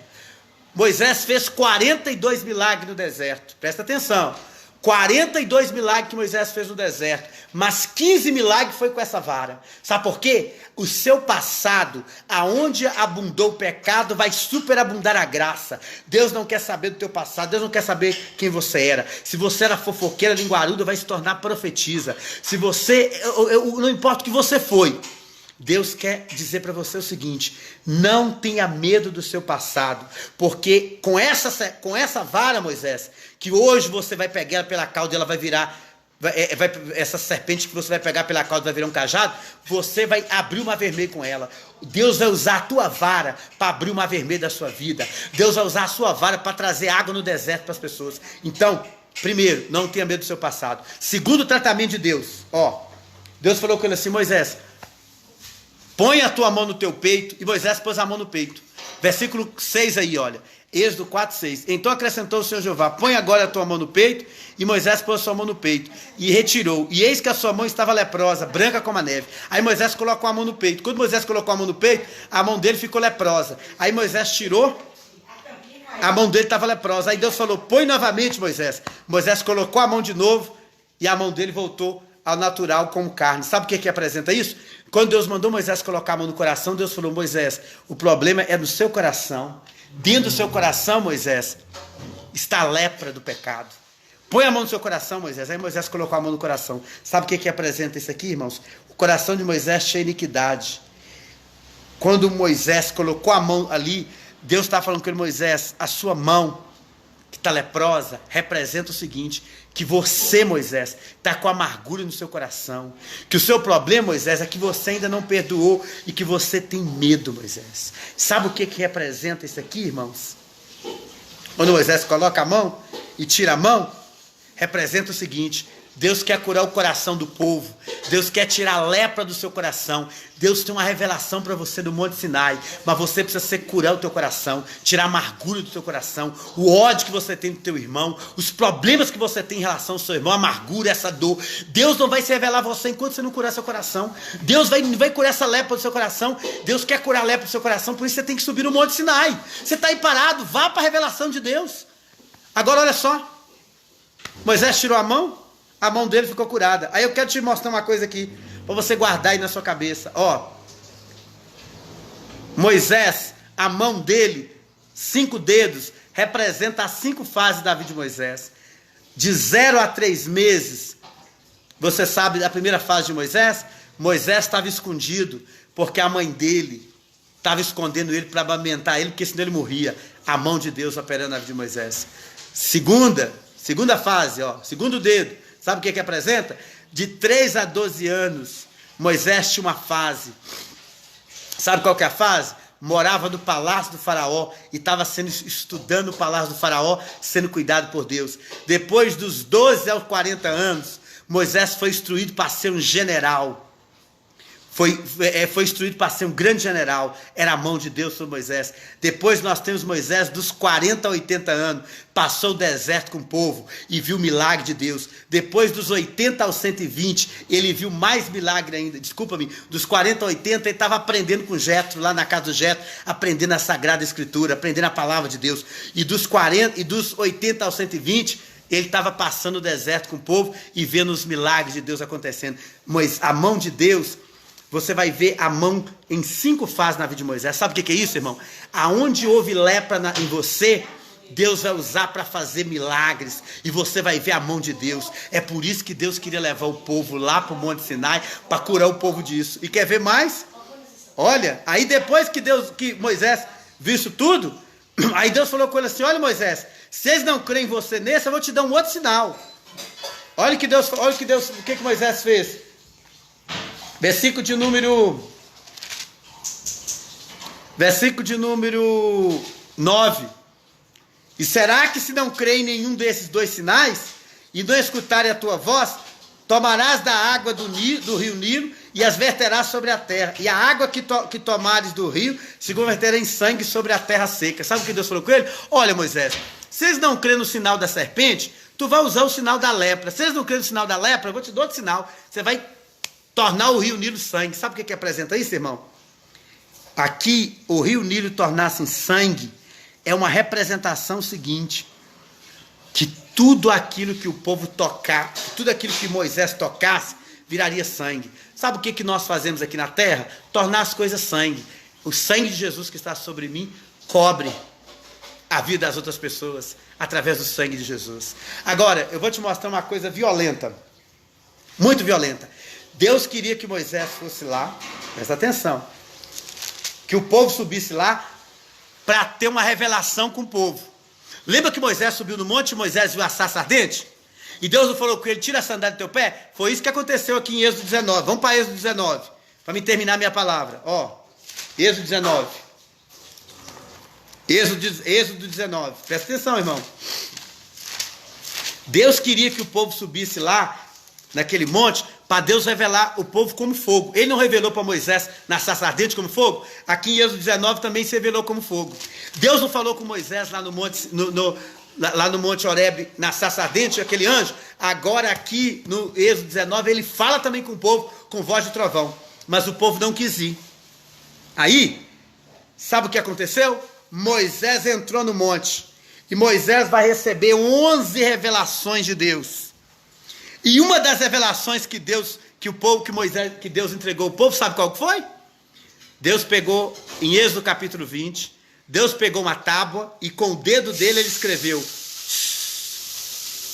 Moisés fez 42 milagres no deserto. Presta atenção. 42 milagres que Moisés fez no deserto, mas 15 milagres foi com essa vara. Sabe por quê? O seu passado, aonde abundou o pecado, vai superabundar a graça. Deus não quer saber do teu passado, Deus não quer saber quem você era. Se você era fofoqueira, linguaruda, vai se tornar profetisa. Se você, não importa o que você foi, Deus quer dizer para você o seguinte: não tenha medo do seu passado, porque com essa vara, Moisés, que hoje você vai pegar ela pela cauda e ela vai virar, essa serpente que você vai pegar pela cauda vai virar um cajado, você vai abrir o Mar Vermelho com ela. Deus vai usar a tua vara para abrir o Mar Vermelho da sua vida. Deus vai usar a sua vara para trazer água no deserto para as pessoas. Então, primeiro, não tenha medo do seu passado. Segundo, o tratamento de Deus. Deus falou com ele assim: Moisés, põe a tua mão no teu peito. E Moisés pôs a mão no peito. Versículo 6 aí, olha. Êxodo 4, 6. Então acrescentou o Senhor Jeová: põe agora a tua mão no peito. E Moisés pôs a sua mão no peito e retirou. E eis que a sua mão estava leprosa, branca como a neve. Aí Moisés colocou a mão no peito. Quando Moisés colocou a mão no peito, a mão dele ficou leprosa. Aí Moisés tirou, a mão dele estava leprosa. Aí Deus falou: põe novamente, Moisés. Moisés colocou a mão de novo e a mão dele voltou ao natural como carne. Sabe o que apresenta isso? Quando Deus mandou Moisés colocar a mão no coração, Deus falou: Moisés, o problema é no seu coração. Dentro do seu coração, Moisés, está a lepra do pecado. Põe a mão no seu coração, Moisés. Aí Moisés colocou a mão no coração. Sabe o que apresenta isso aqui, irmãos? O coração de Moisés tinha iniquidade. Quando Moisés colocou a mão ali, Deus está falando com ele: Moisés, a sua mão, que está leprosa, representa o seguinte: que você, Moisés, está com amargura no seu coração. Que o seu problema, Moisés, é que você ainda não perdoou e que você tem medo, Moisés. Sabe o que representa isso aqui, irmãos? Quando Moisés coloca a mão e tira a mão, representa o seguinte: Deus quer curar o coração do povo. Deus quer tirar a lepra do seu coração. Deus tem uma revelação para você do Monte Sinai. Mas você precisa curar o teu coração, tirar a amargura do teu coração, o ódio que você tem do teu irmão, os problemas que você tem em relação ao seu irmão, a amargura, essa dor. Deus não vai se revelar a você enquanto você não curar seu coração. Deus vai curar essa lepra do seu coração. Deus quer curar a lepra do seu coração, por isso você tem que subir no Monte Sinai. Você está aí parado, vá para a revelação de Deus. Agora olha só. Moisés tirou a mão dele ficou curada. Aí eu quero te mostrar uma coisa aqui, para você guardar aí na sua cabeça. Ó, Moisés, a mão dele, 5 dedos, representa as 5 fases da vida de Moisés. De 0 a 3 meses, você sabe da primeira fase de Moisés? Moisés estava escondido, porque a mãe dele estava escondendo ele para amamentar ele, porque senão ele morria. A mão de Deus operando na vida de Moisés. Segunda fase, ó, segundo dedo. Sabe o que apresenta? De 3 a 12 anos, Moisés tinha uma fase. Sabe qual que é a fase? Morava no palácio do faraó e estava estudando o palácio do faraó, sendo cuidado por Deus. Depois dos 12 aos 40 anos, Moisés foi instruído para ser um general. Foi instruído para ser um grande general. Era a mão de Deus sobre Moisés. Depois nós temos Moisés dos 40 a 80 anos. Passou o deserto com o povo e viu o milagre de Deus. Depois dos 80 aos 120, ele viu mais milagre ainda. Desculpa-me, dos 40 a 80, ele estava aprendendo com Jetro, lá na casa do Jetro, aprendendo a Sagrada Escritura, aprendendo a palavra de Deus. E dos 80 aos 120, ele estava passando o deserto com o povo e vendo os milagres de Deus acontecendo. Mas a mão de Deus, você vai ver a mão em 5 fases na vida de Moisés. Sabe o que é isso, irmão? Aonde houve lepra em você, Deus vai usar para fazer milagres. E você vai ver a mão de Deus. É por isso que Deus queria levar o povo lá para o Monte Sinai, para curar o povo disso. E quer ver mais? Olha, aí depois que Moisés viu isso tudo, aí Deus falou com ele assim: olha, Moisés, se eles não creem em você nesse, eu vou te dar um outro sinal. Olha o que Moisés fez. Versículo de número 9. E será que se não crê em nenhum desses 2 sinais, e não escutarem a tua voz, tomarás da água do rio Nilo, e as verterás sobre a terra, e a água que tomares do rio, se converterá em sangue sobre a terra seca. Sabe o que Deus falou com ele? Olha, Moisés, se eles não crêem no sinal da serpente, tu vai usar o sinal da lepra. Se eles não crêem no sinal da lepra, eu vou te dar outro sinal. Você vai tornar o rio Nilo sangue. Sabe o que apresenta isso, irmão? Aqui, o rio Nilo tornar-se em sangue é uma representação seguinte: que tudo aquilo que o povo tocar, tudo aquilo que Moisés tocasse, viraria sangue. Sabe o que nós fazemos aqui na terra? Tornar as coisas sangue. O sangue de Jesus que está sobre mim cobre a vida das outras pessoas através do sangue de Jesus. Agora, eu vou te mostrar uma coisa violenta, muito violenta. Deus queria que Moisés fosse lá, presta atenção, que o povo subisse lá para ter uma revelação com o povo. Lembra que Moisés subiu no monte e Moisés viu a sarça ardente? E Deus não falou com ele: tira a sandália do teu pé? Foi isso que aconteceu aqui em Êxodo 19. Vamos para Êxodo 19, para me terminar minha palavra. Ó, Êxodo 19. Êxodo 19. Presta atenção, irmão. Deus queria que o povo subisse lá, naquele monte, para Deus revelar o povo como fogo. Ele não revelou para Moisés na sarça ardente como fogo? Aqui em Êxodo 19 também se revelou como fogo. Deus não falou com Moisés lá no monte, lá no monte Horebe, na sarça ardente, aquele anjo? Agora aqui no Êxodo 19 ele fala também com o povo com voz de trovão. Mas o povo não quis ir. Aí, sabe o que aconteceu? Moisés entrou no monte. E Moisés vai receber 11 revelações de Deus. E uma das revelações que Deus entregou ao povo, sabe qual que foi? Deus pegou, em Êxodo capítulo 20, Deus pegou uma tábua e com o dedo dele ele escreveu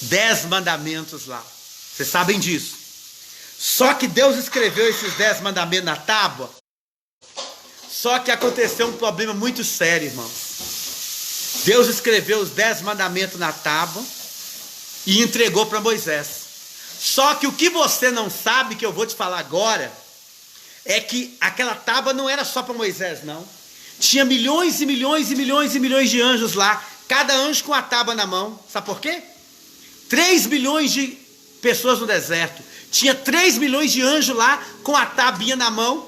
10 mandamentos lá. Vocês sabem disso. Só que Deus escreveu esses 10 mandamentos na tábua. Só que aconteceu um problema muito sério, irmãos. Deus escreveu os 10 mandamentos na tábua e entregou para Moisés. Só que o que você não sabe, que eu vou te falar agora, é que aquela tábua não era só para Moisés, não. Tinha milhões e milhões e milhões e milhões de anjos lá, cada anjo com a tábua na mão. Sabe por quê? 3 bilhões de pessoas no deserto. Tinha 3 milhões de anjos lá, com a tábua na mão,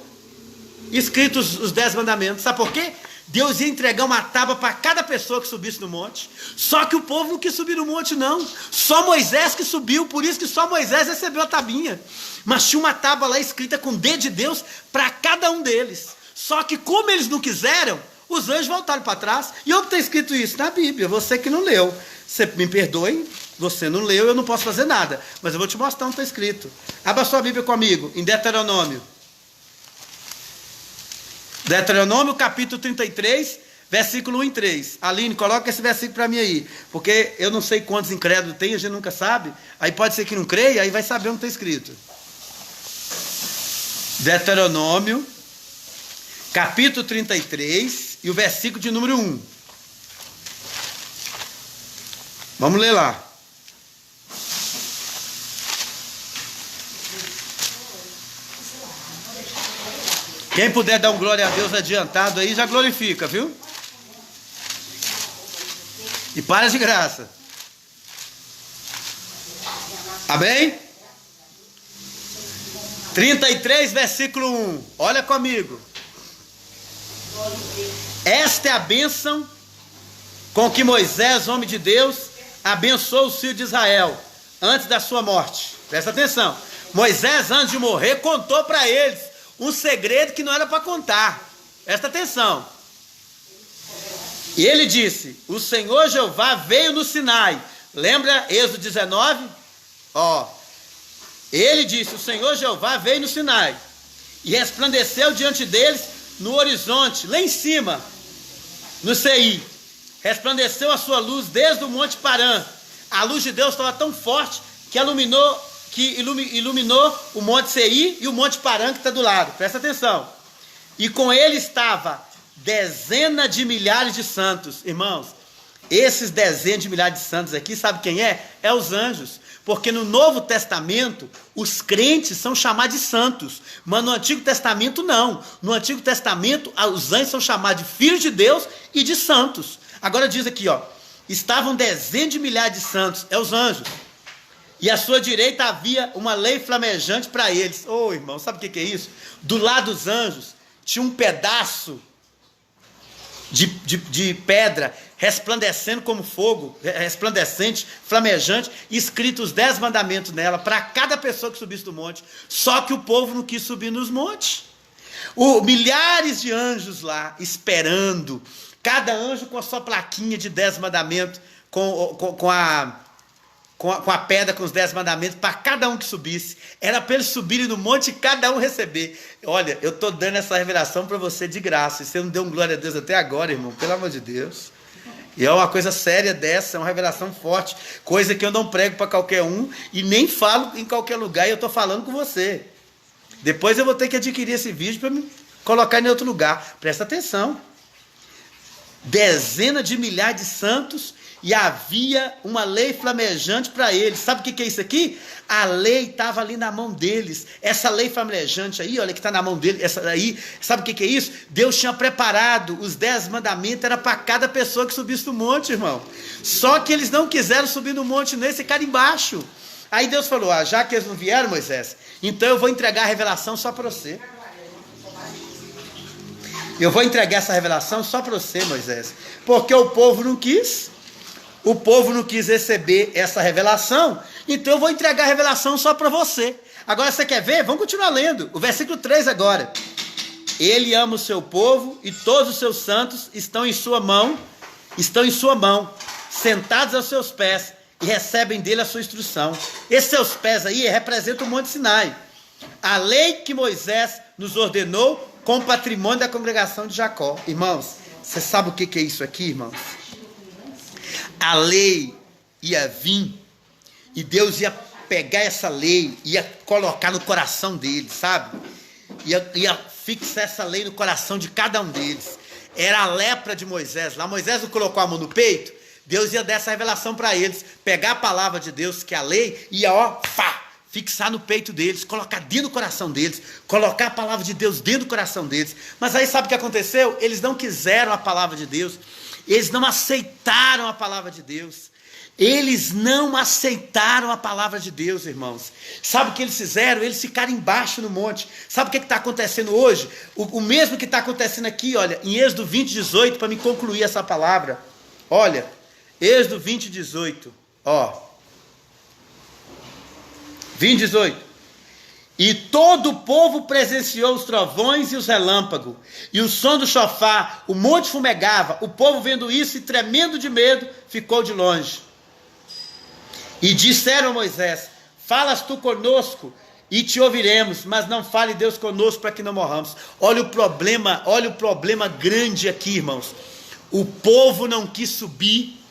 escritos os 10 mandamentos. Sabe por quê? Deus ia entregar uma tábua para cada pessoa que subisse no monte. Só que o povo não quis subir no monte, não. Só Moisés que subiu, por isso que só Moisés recebeu a tabinha. Mas tinha uma tábua lá escrita com o dedo de Deus para cada um deles. Só que como eles não quiseram, os anjos voltaram para trás. E onde está escrito isso? Na Bíblia. Você que não leu. Você me perdoe, você não leu, eu não posso fazer nada. Mas eu vou te mostrar onde está escrito. Abra sua Bíblia comigo, em Deuteronômio. Deuteronômio, capítulo 33, versículo 1 e 3. Aline, coloca esse versículo para mim aí. Porque eu não sei quantos incrédulos tem, a gente nunca sabe. Aí pode ser que não creia, aí vai saber onde está escrito. Deuteronômio, capítulo 33, e o versículo de número 1. Vamos ler lá. Quem puder dar um glória a Deus adiantado aí, já glorifica, viu? E para de graça. Amém? 33, versículo 1. Olha comigo. Esta é a bênção com que Moisés, homem de Deus, abençoou os filhos de Israel antes da sua morte. Presta atenção. Moisés, antes de morrer, contou para eles um segredo que não era para contar. Presta atenção. E ele disse: o Senhor Jeová veio no Sinai. Lembra Êxodo 19? Ele disse: o Senhor Jeová veio no Sinai e resplandeceu diante deles no horizonte, lá em cima, no Seir. Resplandeceu a sua luz desde o monte Parã. A luz de Deus estava tão forte que iluminou o monte Seir e o monte Parã que está do lado. Presta atenção. E com ele estava dezenas de milhares de santos. Irmãos, esses dezenas de milhares de santos aqui, sabe quem é? É os anjos. Porque no Novo Testamento, os crentes são chamados de santos. Mas no Antigo Testamento, não. No Antigo Testamento, os anjos são chamados de filhos de Deus e de santos. Agora diz aqui, estavam dezenas de milhares de santos, é os anjos. E à sua direita havia uma lei flamejante para eles. Irmão, sabe o que é isso? Do lado dos anjos tinha um pedaço de pedra resplandecendo como fogo, resplandecente, flamejante, escrito os 10 mandamentos nela para cada pessoa que subisse do monte. Só que o povo não quis subir nos montes. Milhares de anjos lá esperando, cada anjo com a sua plaquinha de 10 mandamentos, com a pedra com os 10 mandamentos, para cada um que subisse. Era para eles subirem no monte e cada um receber. Olha, eu estou dando essa revelação para você de graça. E você não deu um glória a Deus até agora, irmão, pelo amor de Deus. E é uma coisa séria dessa, é uma revelação forte, coisa que eu não prego para qualquer um e nem falo em qualquer lugar, e eu estou falando com você. Depois eu vou ter que adquirir esse vídeo para me colocar em outro lugar. Presta atenção. Dezenas de milhares de santos, e havia uma lei flamejante para eles. Sabe o que é isso aqui? A lei estava ali na mão deles. Essa lei flamejante aí, olha que está na mão deles, essa aí, sabe o que é isso? Deus tinha preparado os 10 mandamentos, era para cada pessoa que subisse no monte, irmão. Só que eles não quiseram subir no monte nesse, ficaram embaixo. Aí Deus falou: já que eles não vieram, Moisés, então eu vou entregar a revelação só para você. Eu vou entregar essa revelação só para você, Moisés. Porque o povo não quis. O povo não quis receber essa revelação, então eu vou entregar a revelação só para você. Agora você quer ver? Vamos continuar lendo. O versículo 3 agora. Ele ama o seu povo e todos os seus santos estão em sua mão, sentados aos seus pés e recebem dele a sua instrução. Esses seus pés aí representam o Monte Sinai. A lei que Moisés nos ordenou com o patrimônio da congregação de Jacó. Irmãos, você sabe o que é isso aqui, irmãos? A lei ia vir e Deus ia pegar essa lei, ia colocar no coração deles, sabe? Ia fixar essa lei no coração de cada um deles. Era a lepra de Moisés. Lá Moisés não colocou a mão no peito, Deus ia dar essa revelação para eles, pegar a palavra de Deus, que é a lei, e ia fixar no peito deles, colocar dentro do coração deles, colocar a palavra de Deus dentro do coração deles. Mas aí sabe o que aconteceu? Eles não quiseram a palavra de Deus. Eles não aceitaram a palavra de Deus. Eles não aceitaram a palavra de Deus, irmãos. Sabe o que eles fizeram? Eles ficaram embaixo no monte. Sabe o que está acontecendo hoje? O mesmo que está acontecendo aqui, olha, em Êxodo 20, 18, para me concluir essa palavra. Olha, Êxodo 20, 18. Ó. 20, 18. E todo o povo presenciou os trovões e os relâmpagos, e o som do chofar, o monte fumegava. O povo vendo isso e tremendo de medo, ficou de longe. E disseram a Moisés: falas tu conosco e te ouviremos, mas não fale Deus conosco para que não morramos. Olha o problema grande aqui, irmãos. O povo não quis subir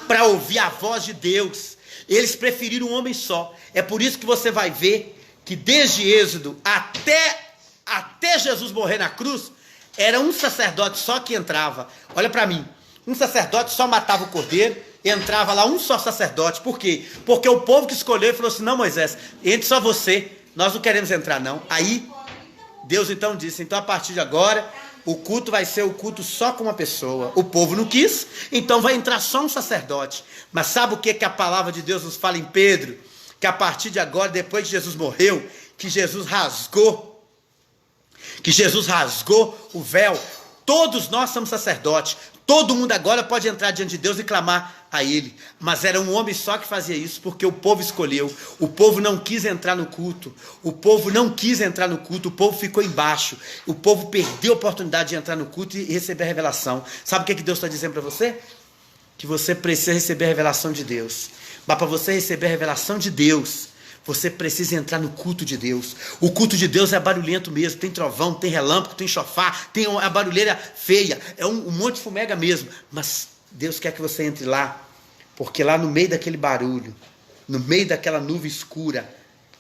para ouvir a voz de Deus. Eles preferiram um homem só. É por isso que você vai ver que desde Êxodo até Jesus morrer na cruz, era um sacerdote só que entrava. Olha para mim, um sacerdote só matava o cordeiro, entrava lá um só sacerdote. Por quê? Porque o povo que escolheu e falou assim: não, Moisés, entre só você, nós não queremos entrar não. Aí Deus então disse: então a partir de agora o culto vai ser o culto só com uma pessoa. O povo não quis, então vai entrar só um sacerdote. Mas sabe o que a palavra de Deus nos fala em Pedro? Que a partir de agora, depois que Jesus morreu, que Jesus rasgou o véu. Todos nós somos sacerdotes. Todo mundo agora pode entrar diante de Deus e clamar a Ele. Mas era um homem só que fazia isso, porque o povo escolheu. O povo não quis entrar no culto. O povo ficou embaixo. O povo perdeu a oportunidade de entrar no culto e receber a revelação. Sabe o que Deus está dizendo para você? Que você precisa receber a revelação de Deus. Mas para você receber a revelação de Deus, você precisa entrar no culto de Deus. O culto de Deus é barulhento mesmo. Tem trovão, tem relâmpago, tem chofar, tem a barulheira feia. É um monte de fumega mesmo. Mas Deus quer que você entre lá. Porque lá no meio daquele barulho, no meio daquela nuvem escura,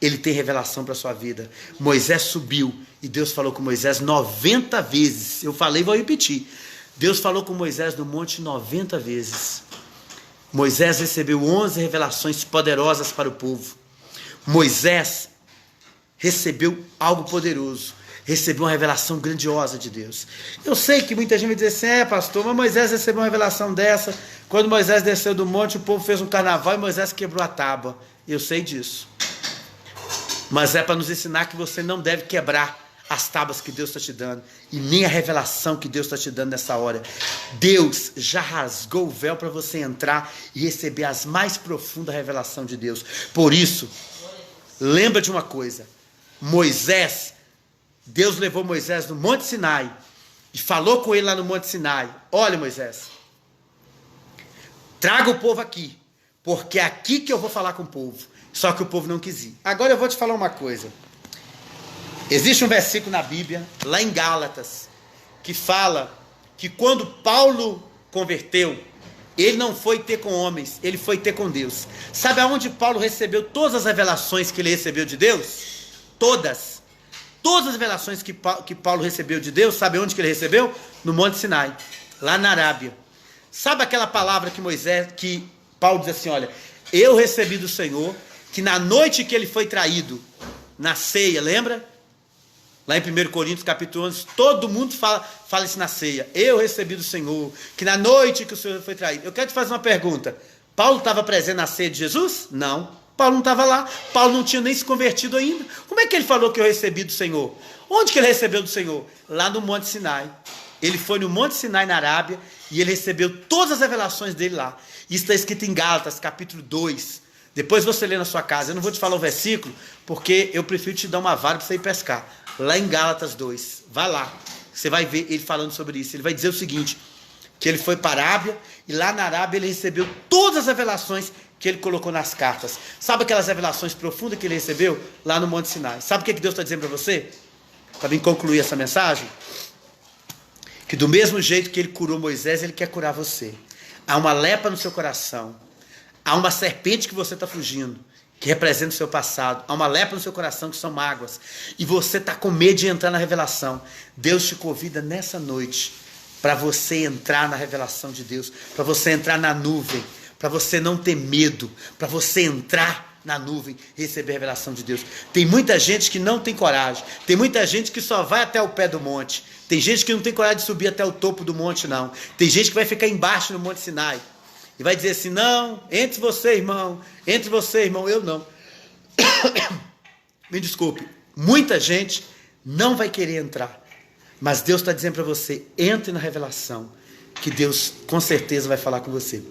Ele tem revelação para a sua vida. Moisés subiu e Deus falou com Moisés 90 vezes. Eu falei e vou repetir. Deus falou com Moisés no monte 90 vezes. Moisés recebeu 11 revelações poderosas para o povo. Moisés recebeu algo poderoso. Recebeu uma revelação grandiosa de Deus. Eu sei que muita gente vai dizer assim: pastor, mas Moisés recebeu uma revelação dessa. Quando Moisés desceu do monte, o povo fez um carnaval e Moisés quebrou a tábua. Eu sei disso. Mas é para nos ensinar que você não deve quebrar as tábuas que Deus está te dando, e nem a revelação que Deus está te dando nessa hora. Deus já rasgou o véu para você entrar e receber as mais profundas revelações de Deus. Por isso, lembra de uma coisa: Deus levou Moisés no Monte Sinai e falou com ele lá no Monte Sinai: olha, Moisés, traga o povo aqui, porque é aqui que eu vou falar com o povo. Só que o povo não quis ir. Agora eu vou te falar uma coisa. Existe um versículo na Bíblia, lá em Gálatas, que fala que quando Paulo converteu, ele não foi ter com homens, ele foi ter com Deus. Sabe aonde Paulo recebeu todas as revelações que ele recebeu de Deus? Todas. Todas as revelações que Paulo recebeu de Deus, sabe onde que ele recebeu? No Monte Sinai, lá na Arábia. Sabe aquela palavra que Paulo diz assim: olha, eu recebi do Senhor, que na noite que ele foi traído, na ceia, lembra? Lá em 1 Coríntios capítulo 11, todo mundo fala isso na ceia. Eu recebi do Senhor, que na noite que o Senhor foi traído. Eu quero te fazer uma pergunta. Paulo estava presente na ceia de Jesus? Não. Paulo não estava lá. Paulo não tinha nem se convertido ainda. Como é que ele falou que eu recebi do Senhor? Onde que ele recebeu do Senhor? Lá no Monte Sinai. Ele foi no Monte Sinai, na Arábia, e ele recebeu todas as revelações dele lá. Isso está escrito em Gálatas, capítulo 2. Depois você lê na sua casa. Eu não vou te falar o versículo, porque eu prefiro te dar uma vara para você ir pescar. Lá em Gálatas 2. Vai lá. Você vai ver ele falando sobre isso. Ele vai dizer o seguinte: que ele foi para a Arábia, e lá na Arábia ele recebeu todas as revelações que ele colocou nas cartas. Sabe aquelas revelações profundas que ele recebeu? Lá no Monte Sinai. Sabe o que Deus está dizendo para você? Para mim concluir essa mensagem? Que do mesmo jeito que ele curou Moisés, ele quer curar você. Há uma lepra no seu coração. Há uma serpente que você está fugindo, que representa o seu passado. Há uma lepra no seu coração, que são mágoas. E você está com medo de entrar na revelação. Deus te convida nessa noite para você entrar na revelação de Deus, para você entrar na nuvem, para você não ter medo, para você entrar na nuvem e receber a revelação de Deus. Tem muita gente que não tem coragem. Tem muita gente que só vai até o pé do monte. Tem gente que não tem coragem de subir até o topo do monte, não. Tem gente que vai ficar embaixo no Monte Sinai. e vai dizer assim, não, entre você, irmão, eu não. Me desculpe, muita gente não vai querer entrar, mas Deus está dizendo para você, entre na revelação, que Deus com certeza vai falar com você.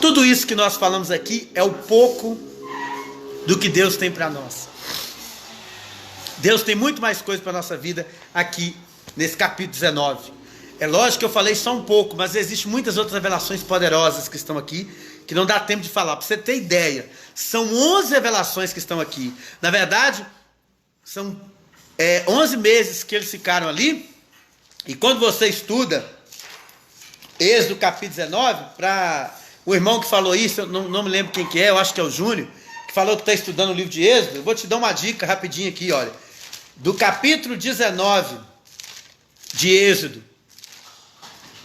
Tudo isso que nós falamos aqui é o pouco do que Deus tem para nós. Deus tem muito mais coisa para a nossa vida aqui nesse capítulo 19. É lógico que eu falei só um pouco, mas existem muitas outras revelações poderosas que estão aqui, que não dá tempo de falar. Para você ter ideia, são 11 revelações que estão aqui. Na verdade, são 11 meses que eles ficaram ali. E quando você estuda Êxodo capítulo 19, para o irmão que falou isso, eu não me lembro quem que é, eu acho que é o Júnior, que falou que está estudando o livro de Êxodo, eu vou te dar uma dica rapidinho aqui, olha. Do capítulo 19 de Êxodo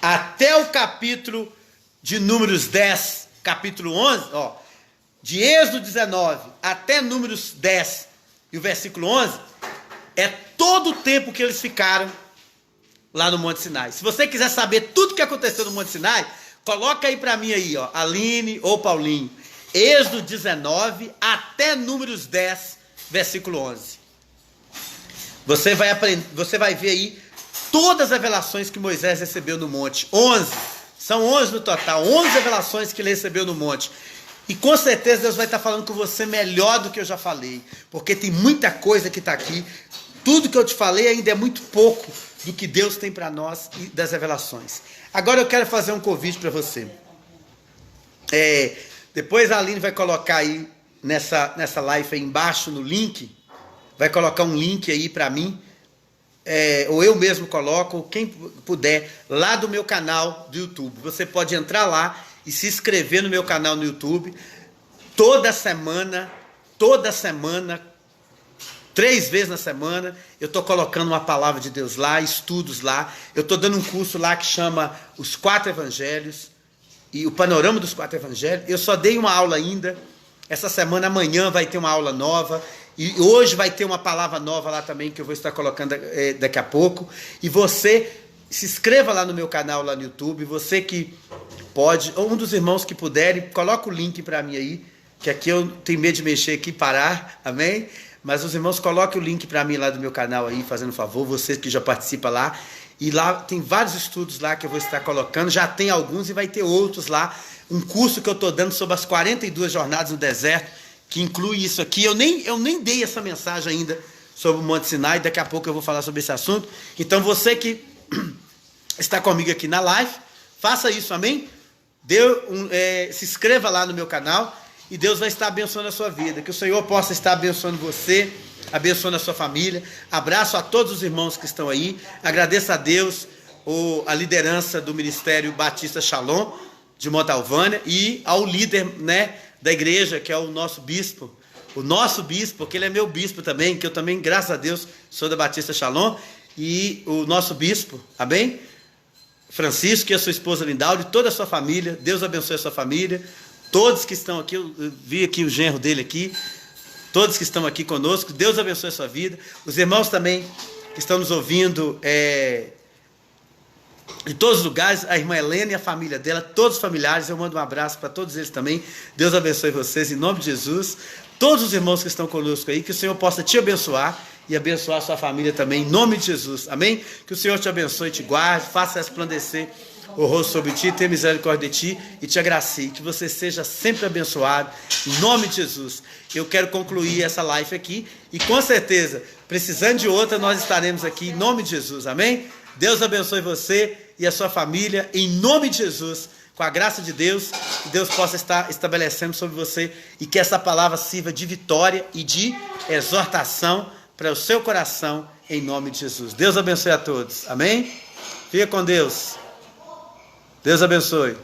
até o capítulo de Números 10, capítulo 11, ó, de Êxodo 19 até Números 10 e o versículo 11, é todo o tempo que eles ficaram lá no Monte Sinai. Se você quiser saber tudo o que aconteceu no Monte Sinai, coloca aí para mim aí, ó, Aline ou Paulinho, Êxodo 19 até Números 10, versículo 11. Você vai aprender, você vai ver aí todas as revelações que Moisés recebeu no monte. 11, são 11 no total, 11 revelações que ele recebeu no monte. E com certeza Deus vai estar falando com você melhor do que eu já falei, porque tem muita coisa que está aqui. Tudo que eu te falei ainda é muito pouco do que Deus tem para nós e das revelações. Agora eu quero fazer um convite para você. Depois a Aline vai colocar aí nessa live aí embaixo no link, vai colocar um link aí para mim, ou eu mesmo coloco, ou quem puder, lá do meu canal do YouTube. Você pode entrar lá e se inscrever no meu canal no YouTube. Toda semana, 3 vezes na semana, eu estou colocando uma palavra de Deus lá, estudos lá. Eu estou dando um curso lá que chama Os 4 Evangelhos, e o panorama dos 4 Evangelhos. Eu só dei uma aula ainda. Essa semana, amanhã, vai ter uma aula nova. E hoje vai ter uma palavra nova lá também, que eu vou estar colocando daqui a pouco. E você se inscreva lá no meu canal, lá no YouTube. Você que pode, ou um dos irmãos que puderem, coloca o link para mim aí, que aqui eu tenho medo de mexer aqui e parar, amém? Mas os irmãos, coloquem o link para mim lá do meu canal aí, fazendo favor, você que já participa lá. E lá tem vários estudos lá que eu vou estar colocando, já tem alguns e vai ter outros lá. Um curso que eu estou dando sobre as 42 jornadas no deserto, que inclui isso aqui. Eu nem dei essa mensagem ainda sobre o Monte Sinai, daqui a pouco eu vou falar sobre esse assunto. Então você que está comigo aqui na live, faça isso, amém? Se inscreva lá no meu canal e Deus vai estar abençoando a sua vida. Que o Senhor possa estar abençoando você, abençoando a sua família. Abraço a todos os irmãos que estão aí. Agradeço a Deus a liderança do Ministério Batista Shalom de Montalvânia e ao líder, né, da igreja, que é o nosso bispo, porque ele é meu bispo também, que eu também, graças a Deus, sou da Batista Shalom, e o nosso bispo, amém? Francisco e a sua esposa Lindaura e toda a sua família. Deus abençoe a sua família. Todos que estão aqui, eu vi aqui o genro dele aqui, todos que estão aqui conosco, Deus abençoe a sua vida. Os irmãos também que estão nos ouvindo de todos os lugares, a irmã Helena e a família dela, todos os familiares, eu mando um abraço para todos eles também. Deus abençoe vocês em nome de Jesus. Todos os irmãos que estão conosco aí, que o Senhor possa te abençoar e abençoar a sua família também, em nome de Jesus, amém? Que o Senhor te abençoe e te guarde, faça resplandecer o rosto sobre ti, tenha misericórdia de ti e te agracie, que você seja sempre abençoado, em nome de Jesus. Eu quero concluir essa live aqui e com certeza, precisando de outra, nós estaremos aqui em nome de Jesus, amém? Deus abençoe você e a sua família, em nome de Jesus, com a graça de Deus, que Deus possa estar estabelecendo sobre você e que essa palavra sirva de vitória e de exortação para o seu coração, em nome de Jesus. Deus abençoe a todos, amém? Fica com Deus. Deus abençoe.